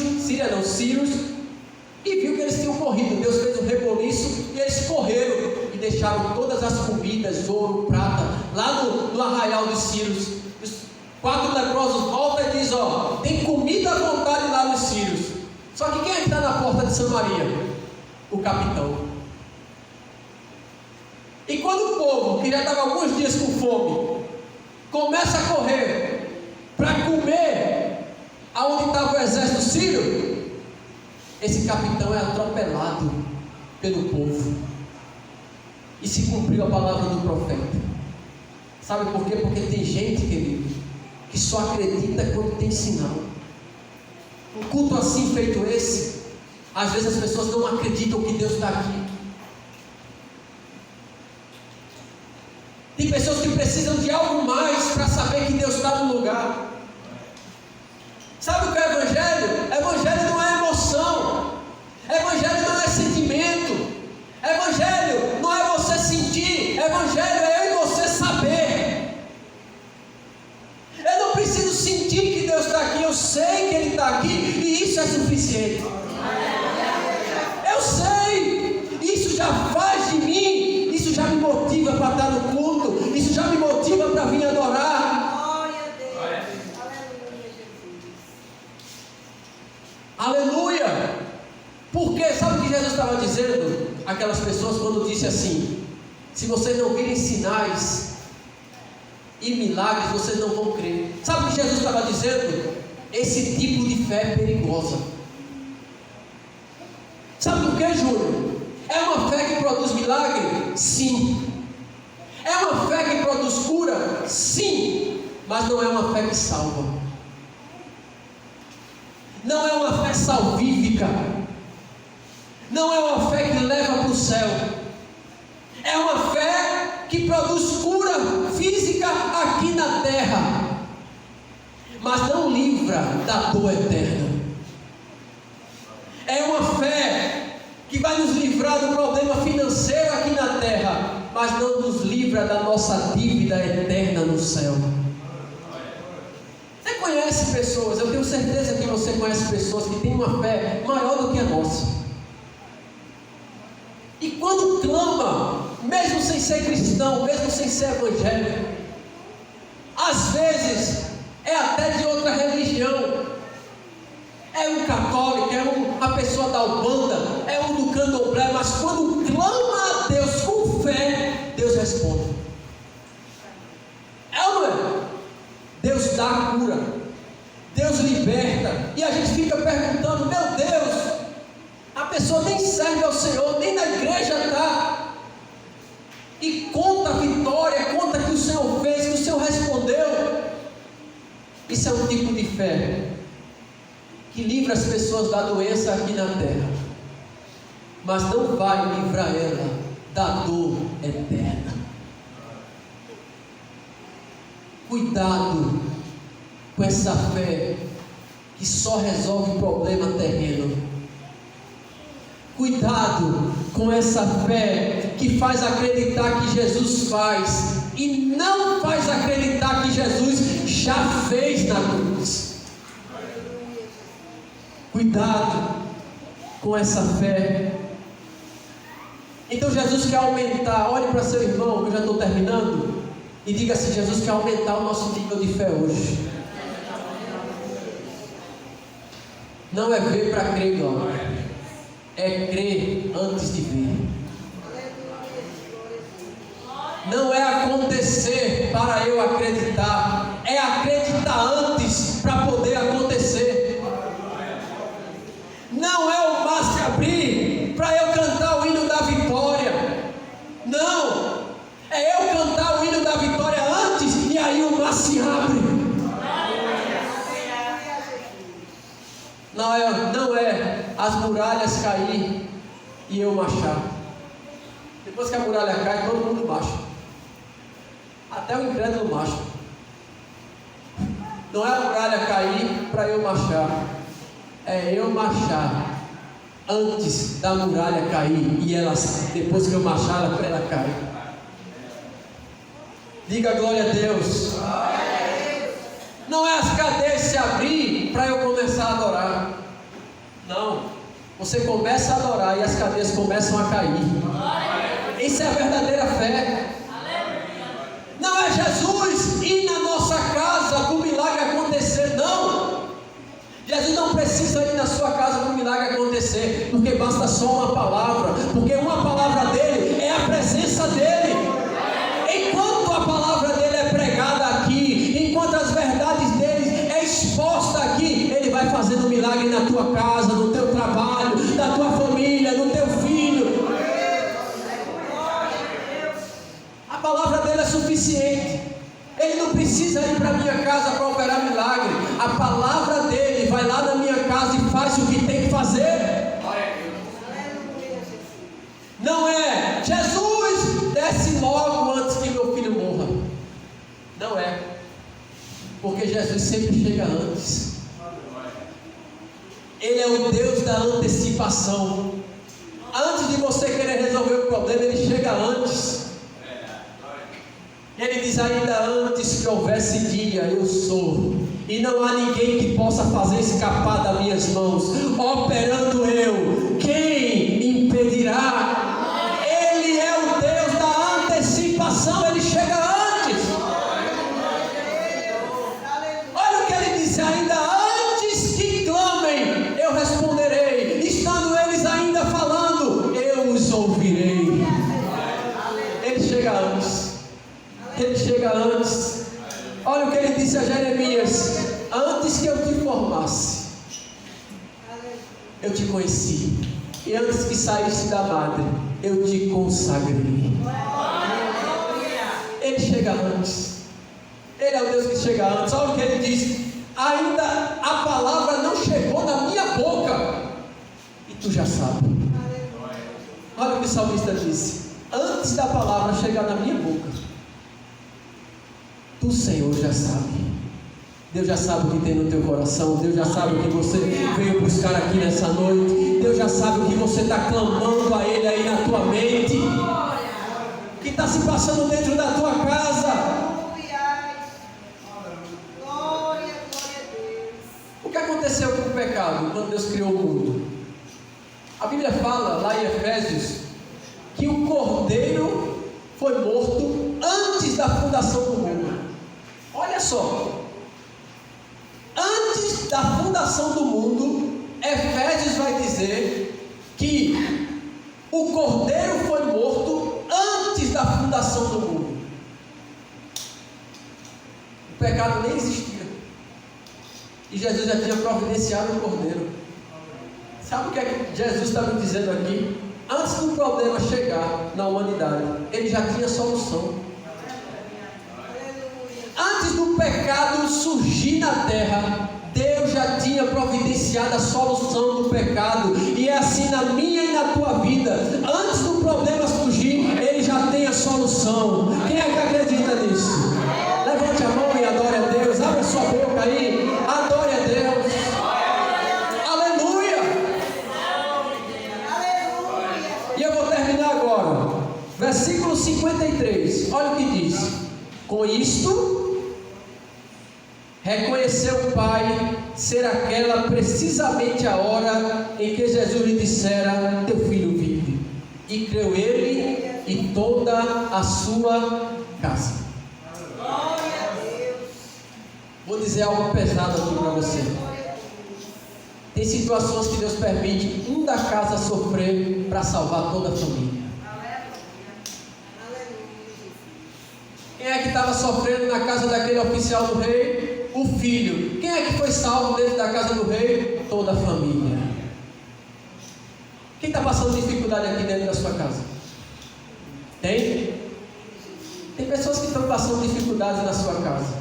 e viu que eles tinham corrido. Deus fez um reboliço e eles correram e deixaram todas as comidas, ouro, prata, lá no arraial dos Círios. Os 4 leprosos voltam e dizem: ó, tem comida à vontade lá nos Círios. Só que quem está na porta de Samaria? O capitão. E quando o povo, que já estava alguns dias com fome, começa a correr para comer aonde estava o exército sírio, esse capitão é atropelado pelo povo. E se cumpriu a palavra do profeta. Sabe por quê? Porque tem gente, querido, que só acredita quando tem sinal. Um culto assim feito esse, às vezes as pessoas não acreditam que Deus está aqui. Tem pessoas que precisam de algo mais para saber que Deus está no lugar. Sabe o que é evangelho? Evangelho não é emoção. Evangelho não é sentimento. Evangelho não é você sentir. Evangelho é eu e você saber. Eu não preciso sentir que Deus está aqui. Eu sei que Ele está aqui e isso é suficiente. Eu sei. Isso já faz de mim. Isso já me motiva para estar no culto. Isso já me motiva para vir adorar. Aleluia! Porque sabe o que Jesus estava dizendo? Aquelas pessoas quando disse assim: se vocês não virem sinais e milagres, vocês não vão crer. Sabe o que Jesus estava dizendo? Esse tipo de fé é perigosa. Sabe por que, Júnior? É uma fé que produz milagre? Sim. É uma fé que produz cura? Sim. Mas não é uma fé que salva. Não é uma fé salvífica. Não é uma fé que leva para o céu. É uma fé que produz cura física aqui na terra, mas não livra da dor eterna. É uma fé que vai nos livrar do problema financeiro aqui na terra, mas não nos livra da nossa dívida eterna no céu. Você conhece pessoas, eu tenho certeza que você conhece pessoas que têm uma fé maior do que a nossa. E quando clama, mesmo sem ser cristão, mesmo sem ser evangélico, às vezes é até de outra religião, é um católico, é uma pessoa da Umbanda, é um do Candomblé, mas quando clama a Deus com fé, Deus responde. É ou não é? Deus dá a cura, Deus liberta, e a gente fica perguntando: meu Deus, a pessoa nem serve ao Senhor, nem na igreja está, e conta a vitória, conta que o Senhor fez, que o Senhor respondeu. Isso é um tipo de fé que livra as pessoas da doença aqui na terra, mas não vai livrar ela da dor eterna. Cuidado com essa fé que só resolve problema terreno. Cuidado com essa fé que faz acreditar que Jesus faz e não faz acreditar que Jesus já fez na cruz. Cuidado com essa fé. Então Jesus quer aumentar. Olhe para seu irmão, eu já estou terminando, e diga assim: Jesus quer aumentar o nosso nível de fé hoje. Não é ver para crer, não. É crer antes de ver. Não é acontecer para eu acreditar, é acreditar antes para poder acontecer. Não é o mar se abrir para eu cantar as muralhas cair e eu marchar. Depois que a muralha cai, todo mundo marcha. Até o incrédulo marcha. Não é a muralha cair para eu marchar. É eu marchar antes da muralha cair. E ela, depois que eu marchar, ela cai. Diga glória a Deus. Não é as cadeias se abrir para eu começar a adorar. Não. Você começa a adorar e as cadeias começam a cair. Isso é a verdadeira fé. Não é Jesus ir na nossa casa para o milagre acontecer, não. Jesus não precisa ir na sua casa para o milagre acontecer, porque basta só uma palavra, porque uma palavra dele é a presença dele. Enquanto a palavra dele é pregada aqui, enquanto as verdades dele é exposta aqui, ele vai fazendo milagre na tua casa, no teu trabalho, na tua família, no teu filho. A palavra dele é suficiente. Ele não precisa ir para a minha casa para operar milagre. A palavra dele vai lá na minha casa e faz o que tem que fazer. Não é Jesus, desce logo antes que meu filho morra. Não é. Porque Jesus sempre chega antes. Ele é o Deus da antecipação. Antes de você querer resolver o problema, ele chega antes. Ele diz: ainda antes que houvesse dia, eu sou, e não há ninguém que possa fazer escapar das minhas mãos. Operando eu, quem impedirá? Ele é o Deus da antecipação, ele chega antes. Olha o que ele disse: ainda antes que clamem, eu responderei. Estando eles ainda falando, eu os ouvirei. Ele chega antes. Ele chega antes. Olha o que ele disse a Jeremias: antes que eu te formasse, eu te conheci, e antes que saísse da madre, eu te consagrei. Ele chega antes. Ele é o Deus que chega antes. Olha o que ele diz: ainda a palavra não chegou na minha boca, e tu já sabe. Olha o que o salmista disse: antes da palavra chegar na minha boca, o Senhor já sabe. Deus já sabe o que tem no teu coração. Deus já sabe o que você veio buscar aqui nessa noite. Deus já sabe o que você está clamando a Ele aí na tua mente, o que está se passando dentro da tua casa. O que aconteceu com o pecado quando Deus criou o mundo? A Bíblia fala lá em Efésios que o Cordeiro foi morto antes da fundação do mundo. Olha só, antes da fundação do mundo, Efésios vai dizer que o Cordeiro foi morto antes da fundação do mundo. O pecado nem existia, e Jesus já tinha providenciado o Cordeiro. Sabe o que é que Jesus está me dizendo aqui? Antes do problema chegar na humanidade, ele já tinha solução. Antes do pecado surgir na terra, Deus já tinha providenciado a solução do pecado. E é assim na minha e na tua vida. Antes do problema surgir, Ele já tem a solução. Quem é que acredita nisso? Levante a mão e adore a Deus. Abre a sua boca aí. Adore a Deus. Aleluia. E eu vou terminar agora. Versículo 53. Olha o que diz: com isto reconheceu o Pai ser aquela precisamente a hora em que Jesus lhe dissera: teu filho vive. E creu ele e toda a sua casa. Glória a Deus. Vou dizer algo pesado aqui para você. Tem situações que Deus permite um da casa sofrer para salvar toda a família. Quem é que estava sofrendo na casa daquele oficial do rei? O filho. Quem é que foi salvo dentro da casa do rei? Toda a família. Quem está passando dificuldade aqui dentro da sua casa? Tem? Tem pessoas que estão passando dificuldades na sua casa.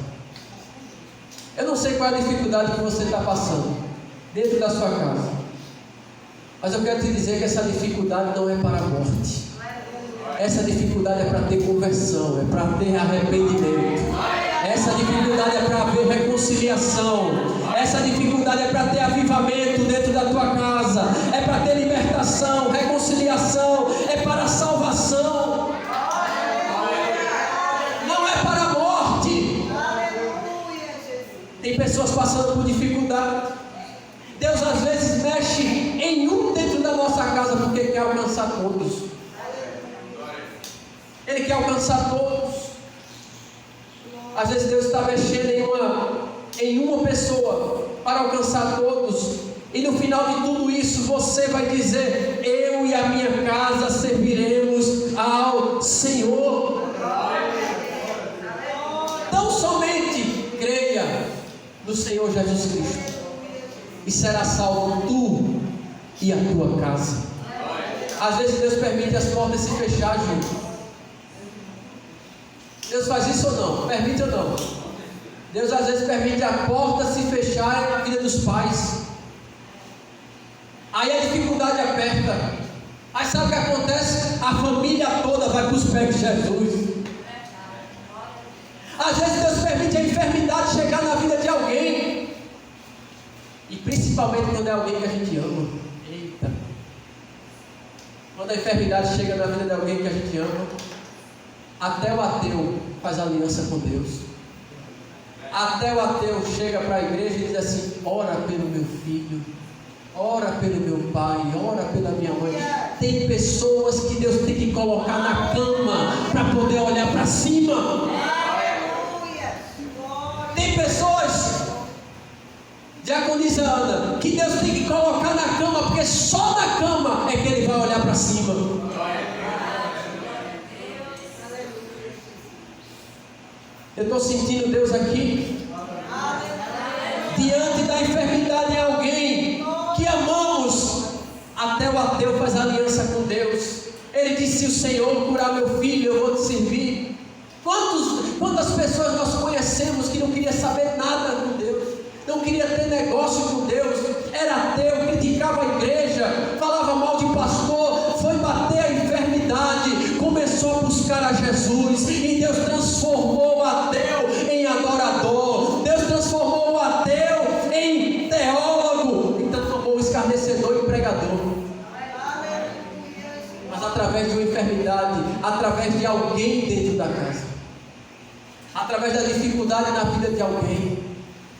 Eu não sei qual é a dificuldade que você está passando dentro da sua casa. Mas eu quero te dizer que essa dificuldade não é para a morte. Essa dificuldade é para ter conversão, é para ter arrependimento. Essa dificuldade é para haver reconciliação. Essa dificuldade é para ter avivamento dentro da tua casa. É para ter libertação, reconciliação. É para salvação. Não é para a morte. Tem pessoas passando por dificuldade. Deus às vezes mexe em um dentro da nossa casa porque quer alcançar todos. Ele quer alcançar todos. Às vezes Deus está mexendo em uma pessoa para alcançar todos. E no final de tudo isso você vai dizer: eu e a minha casa serviremos ao Senhor. Tão somente creia no Senhor Jesus Cristo e será salvo tu e a tua casa. Às vezes Deus permite as portas se fechar, gente. Deus faz isso ou não? Permite ou não? Deus às vezes permite a porta se fechar na vida dos pais. Aí a dificuldade aperta. Aí sabe o que acontece? A família toda vai para os pés de Jesus. Às vezes Deus permite a enfermidade chegar na vida de alguém. E principalmente quando é alguém que a gente ama. Eita! Quando a enfermidade chega na vida de alguém que a gente ama, até o ateu faz aliança com Deus. Até o ateu chega para a igreja e diz assim: ora pelo meu filho, ora pelo meu pai, ora pela minha mãe. Tem pessoas que Deus tem que colocar na cama para poder olhar para cima. Tem pessoas, diaconisa Ana, que Deus tem que colocar na cama, porque só na cama é que Ele vai olhar para cima. Eu estou sentindo Deus aqui. Diante da enfermidade em alguém que amamos, até o ateu faz aliança com Deus. Ele disse: se o Senhor curar meu filho, eu vou te servir. Quantas pessoas nós conhecemos que não queria saber nada com Deus, não queria ter negócio com Deus, era ateu, criticava a igreja, falava mal de pastor, foi bater a enfermidade, começou a buscar a Jesus, e Deus transformou o ateu em adorador, Deus transformou o ateu em teólogo, e transformou o escarnecedor em pregador. Mas através de uma enfermidade, através de alguém dentro da casa, através da dificuldade na vida de alguém.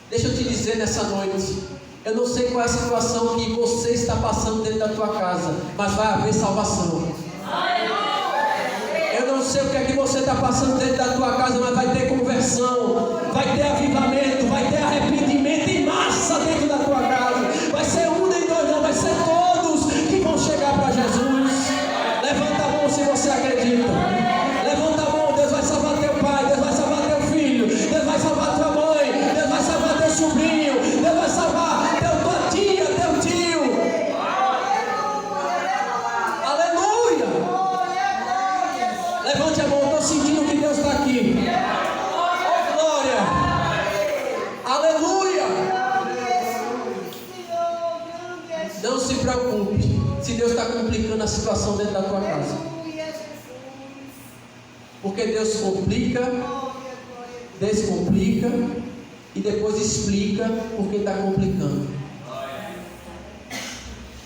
Deixa eu te dizer nessa noite, eu não sei qual é a situação que você está passando dentro da tua casa, mas vai haver salvação. Eu não sei o que é que você está passando dentro da tua casa, mas vai ter conversão, vai ter avivamento, vai ter arrependimento em massa dentro da tua casa. Vai ser um nem dois, não, vai ser todos que vão chegar para Jesus. Levanta a mão se você acredita. Levanta a mão, Deus vai salvar teu pai, Deus vai salvar teu filho, Deus vai salvar tua mãe, Deus vai salvar teu sobrinho, Deus vai salvar tua tia, teu tio. Aleluia! Levante a mão, eu estou sentindo que Deus está aqui. Oh, glória! Aleluia! Não se preocupe se Deus está complicando a situação dentro da tua casa, porque Deus complica, descomplica e depois explica porque está complicando.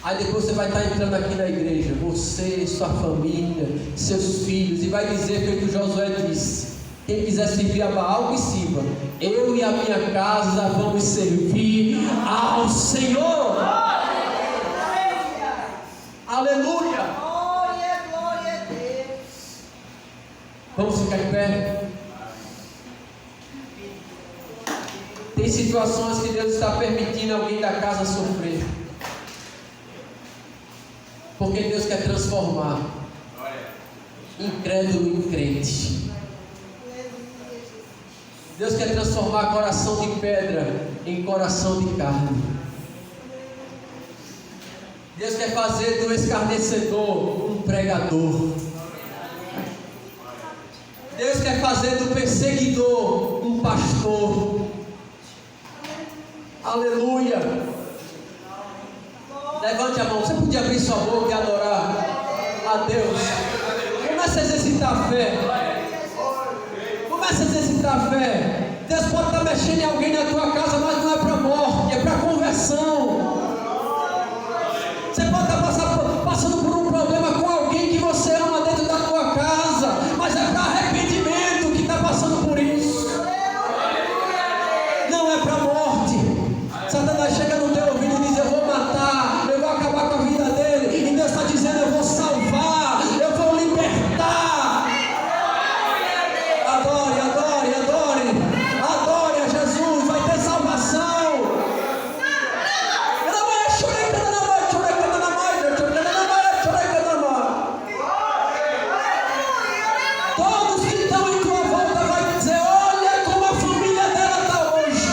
Aí depois você vai estar entrando aqui na igreja, você, sua família, seus filhos, e vai dizer feito Josué disse: quem quiser servir a Baal, que sirva. Eu e a minha casa vamos servir ao Senhor. Aleluia! Glória a Deus. Vamos ficar em pé. Tem situações que Deus está permitindo alguém da casa sofrer, porque Deus quer transformar incrédulo em crente. Deus quer transformar coração de pedra em coração de carne. Deus quer fazer do escarnecedor um pregador. Deus quer fazer do perseguidor um pastor. Aleluia! Levante levante a mão. Você podia abrir sua boca e adorar a Deus. Comece a exercitar a fé. Comece a exercitar a fé. Deus pode estar mexendo em alguém na tua casa, mas não é para morte, é para conversão. Você pode estar passando por um problema com alguém que você ama dentro da tua casa, mas é para arrependimento que está passando por isso. Não é para morte. Satanás chega no teu ouvido e diz: eu vou matar, eu vou acabar com a vida dele. E Deus está dizendo: eu vou salvar, eu vou libertar. Adore, adore, adore. Adore a Jesus, vai ter salvação. Todos que estão em tua volta vai dizer: olha como a família dela está hoje.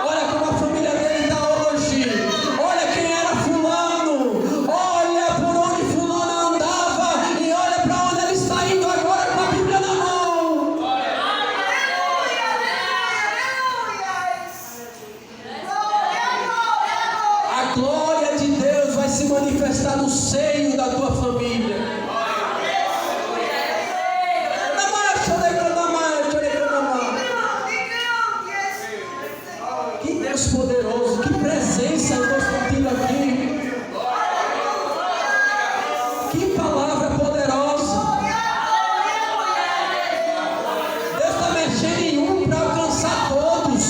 Olha como a família dele está hoje. Olha quem era fulano. Olha por onde fulano andava. E olha para onde ele está indo agora com a Bíblia na mão. A glória de Deus vai se manifestar no seio da tua família. Que Deus poderoso, que presença eu estou sentindo aqui. Que palavra poderosa. Deus está mexendo em um para alcançar todos.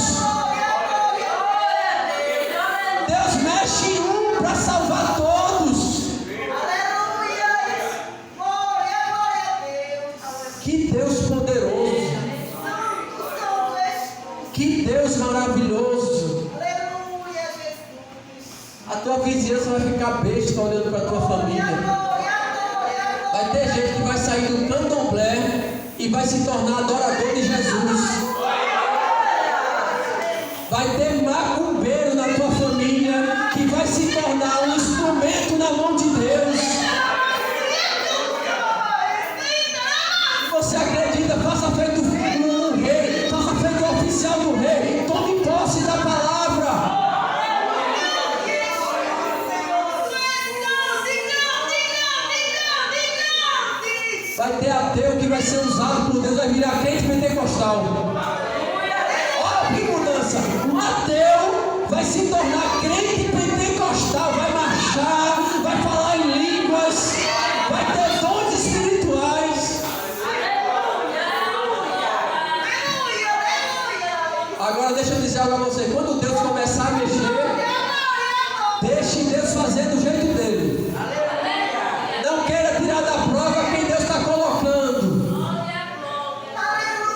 Deus mexe em um para salvar todos. Que Deus poderoso. Que Deus maravilhoso. A tua vizinhança vai ficar besta olhando para a tua família. Vai ter gente que vai sair do candomblé e vai se tornar adorador de Jesus. Vai ter macumbeiro na tua família que vai se tornar um instrumento na mão de Deus. Se você acredita, faça feito um rei, faça feito o oficial do rei. Tome posse da palavra. Vai ter ateu que vai ser usado por Deus, vai virar crente pentecostal. Olha que mudança. Um ateu vai se tornar crente pentecostal, vai marchar, vai falar em línguas, vai ter dons espirituais. Agora deixa eu dizer algo a você. Quando Deus começar a mexer, deixe Deus fazer do jeito dele. Não queira tirar da prova quem Deus está colocando.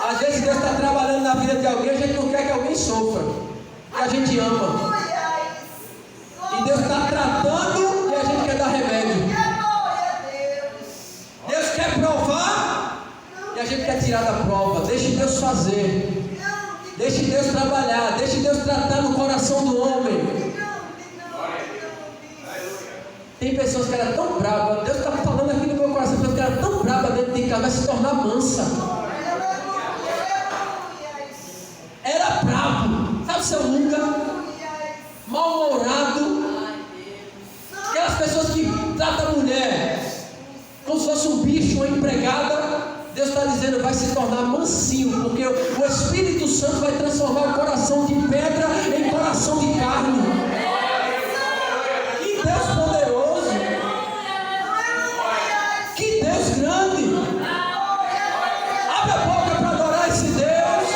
Às vezes Deus está trabalhando na vida de alguém, a gente não quer que alguém sofra, que a gente ama. E Deus está tratando e a gente quer dar remédio. Deus quer provar e a gente quer tirar da prova. Deixe Deus fazer. Deixe Deus trabalhar. Deixe Deus tratar no coração do homem. Tem pessoas que eram tão bravas. Deus está falando aqui no meu coração. Pessoas que eram tão bravas dentro de casa, vai se tornar mansa. Era bravo. Sabe o seu Lunga? Mal-humorado. Aquelas pessoas que tratam a mulher como se fosse um bicho, uma empregada. Deus está dizendo: vai se tornar mansinho, porque o Espírito Santo vai transformar o coração de pedra em coração de carne. Que Deus poderoso! Que Deus grande! Abre a boca para adorar esse Deus.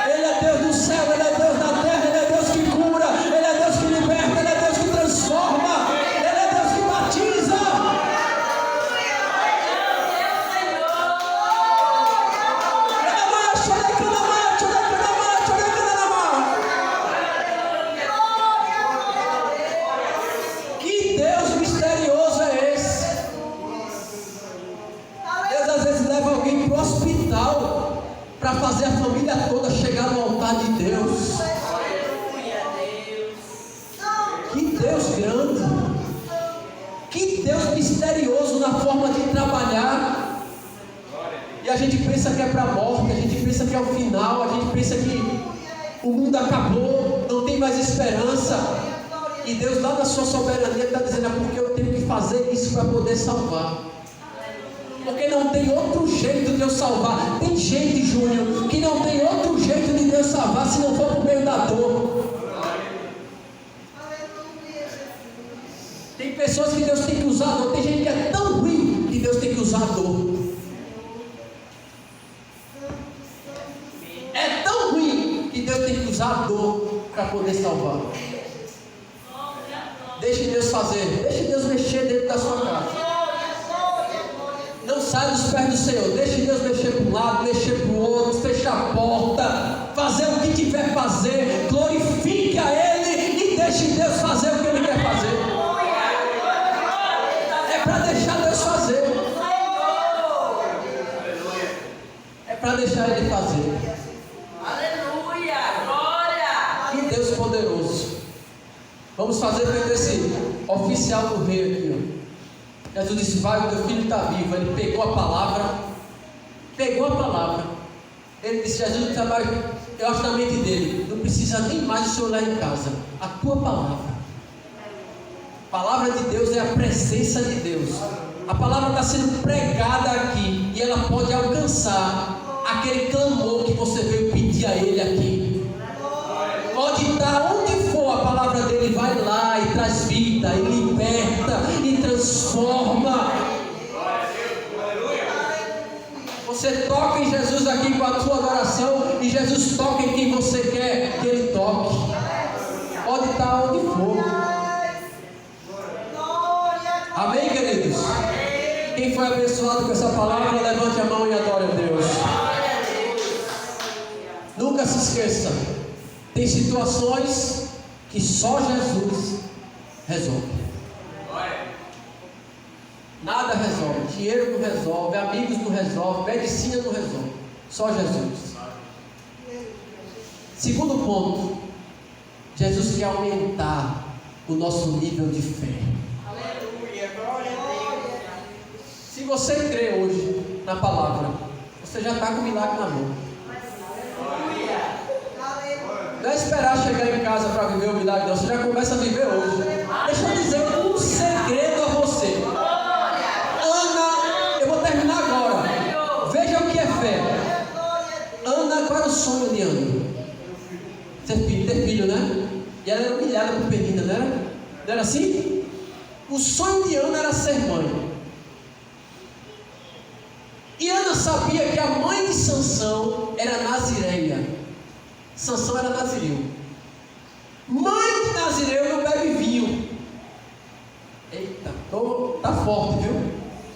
Ele é Deus do céu, Ele é Deus da terra, Ele é Deus que cura, Ele é Deus que liberta, Ele é Deus que transforma, Ele é Deus que batiza. Que Deus misterioso é esse? Deus às vezes leva alguém para o hospital para fazer a família toda chegar no altar de Deus. Que Deus grande! Que Deus misterioso na forma de trabalhar. E a gente pensa que é para a morte, a gente pensa que é o final, a gente pensa que o mundo acabou, não tem mais esperança. E Deus lá na sua soberania está dizendo: é porque eu tenho que fazer isso para poder salvar. Porque não tem outro jeito de eu salvar. Tem gente, Júnior, que não tem outro jeito de Deus salvar se não for por meio da dor. Tem pessoas que Deus tem que usar a dor. Tem gente que é tão ruim que Deus tem que usar a dor. É tão ruim que Deus tem que usar a dor para poder salvar. Deixe Deus fazer. Deixe Deus mexer dentro da sua casa. Não sai dos pés do Senhor. Deixe Deus mexer para um lado, mexer para o outro, fechar a porta, fazer o que tiver fazer. Glorifique a Ele e deixe Deus fazer o que Ele quer fazer. É para deixar Deus fazer. É para deixar Ele fazer. Aleluia! Glória! Que Deus poderoso. Vamos fazer feito esse oficial do rei aqui, ó. Jesus disse: vai, o teu filho está vivo. Ele pegou a palavra. Ele disse: Jesus, eu acho na mente dele, não precisa nem mais do Senhor lá em casa. A tua palavra. A palavra de Deus é a presença de Deus. A palavra está sendo pregada aqui e ela pode alcançar aquele clamor que você veio pedir a Ele aqui. Pode estar onde for, a palavra dele vai lá e traz vida, e liberta, e transforma. Você toca em Jesus aqui com a sua adoração, e Jesus toca em quem você quer que Ele toque. Pode estar onde for. Amém, queridos? Quem foi abençoado com essa palavra, levante a mão e adore a Deus. Nunca se esqueça. Tem situações que só Jesus resolve. Nada resolve. Dinheiro não resolve, amigos não resolve, medicina não resolve. Só Jesus. Segundo ponto, Jesus quer aumentar o nosso nível de fé. Aleluia! Glória a Deus! Se você crê hoje na palavra, você já está com o milagre na mão. Não é esperar chegar em casa para viver o milagre, não. Você já começa a viver hoje. Deixa eu dizer um segredo a você. Ana, eu vou terminar agora. Veja o que é fé. Ana, qual era o sonho de Ana? Ter filho, né? E ela era humilhada por Penina, não era? Não era assim? O sonho de Ana era ser mãe. E Ana sabia que a mãe de Sansão era nazireia. Sansão era nazireu. Mãe de nazireu não bebe vinho. Eita, tá forte, viu?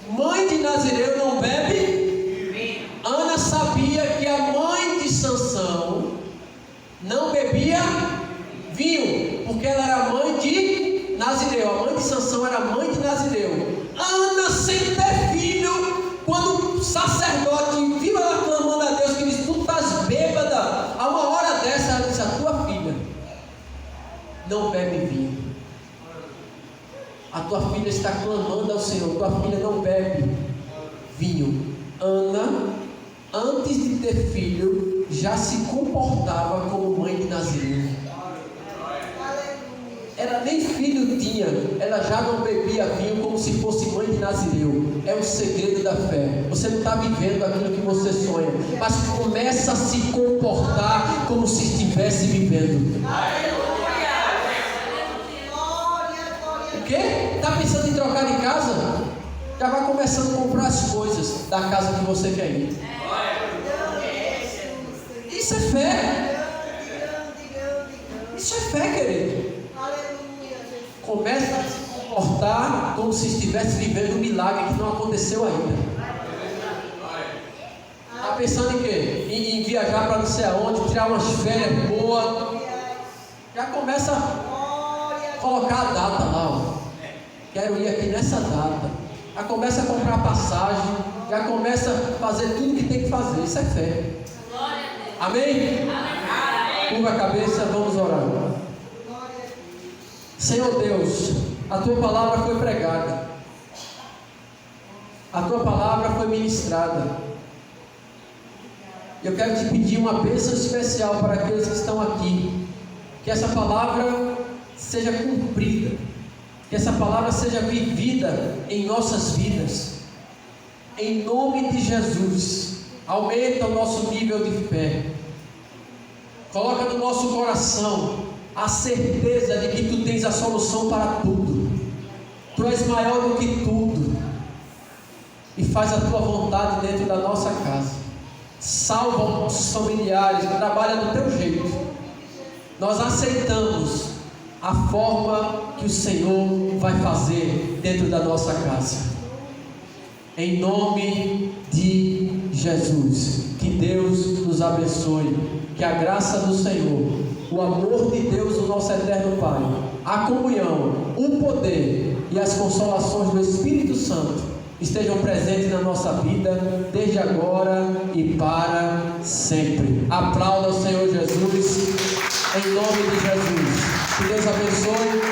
Mãe de nazireu não bebe vinho. Ana sabia que a mãe de Sansão não bebia vinho, porque ela era mãe de nazireu. A mãe de Sansão era mãe de nazireu. Ana, sem ter filho, quando o sacerdote viu ela clamando a Deus, que disse: tu estás bêbada. A uma hora dessa, ela disse: a tua filha não bebe vinho. A tua filha está clamando ao Senhor. Tua filha não bebe vinho. Ana, antes de ter filho, já se comportava como mãe de Nazireu. Ela nem filho tinha, ela já não bebia vinho como se fosse mãe de Nazireu. É o segredo da fé. Você não está vivendo aquilo que você sonha, mas começa a se comportar como se estivesse vivendo. O quê? Está pensando em trocar de casa? Já vai começando a comprar as coisas da casa que você quer ir. Isso é fé. Isso é fé, querido. Começa a se comportar como se estivesse vivendo um milagre que não aconteceu ainda. Está pensando em quê? Em viajar para não sei aonde, tirar umas férias boas. Já começa a colocar a data lá, ó. Quero ir aqui nessa data. Já começa a comprar passagem. Já começa a fazer tudo que tem que fazer. Isso é fé. Amém? Curva a cabeça, vamos orar. Senhor Deus, a tua palavra foi pregada, a tua palavra foi ministrada. Eu quero te pedir uma bênção especial para aqueles que estão aqui, que essa palavra seja cumprida, que essa palavra seja vivida em nossas vidas. Em nome de Jesus, aumenta o nosso nível de fé. Coloca no nosso coração a certeza de que Tu tens a solução para tudo. Tu és maior do que tudo. E faz a Tua vontade dentro da nossa casa. Salva nossos familiares, trabalha do Teu jeito. Nós aceitamos a forma que o Senhor vai fazer dentro da nossa casa. Em nome de Jesus, que Deus nos abençoe, que a graça do Senhor, o amor de Deus, o nosso eterno Pai, a comunhão, o poder e as consolações do Espírito Santo estejam presentes na nossa vida, desde agora e para sempre. Aplauda o Senhor Jesus, em nome de Jesus. Que Deus abençoe.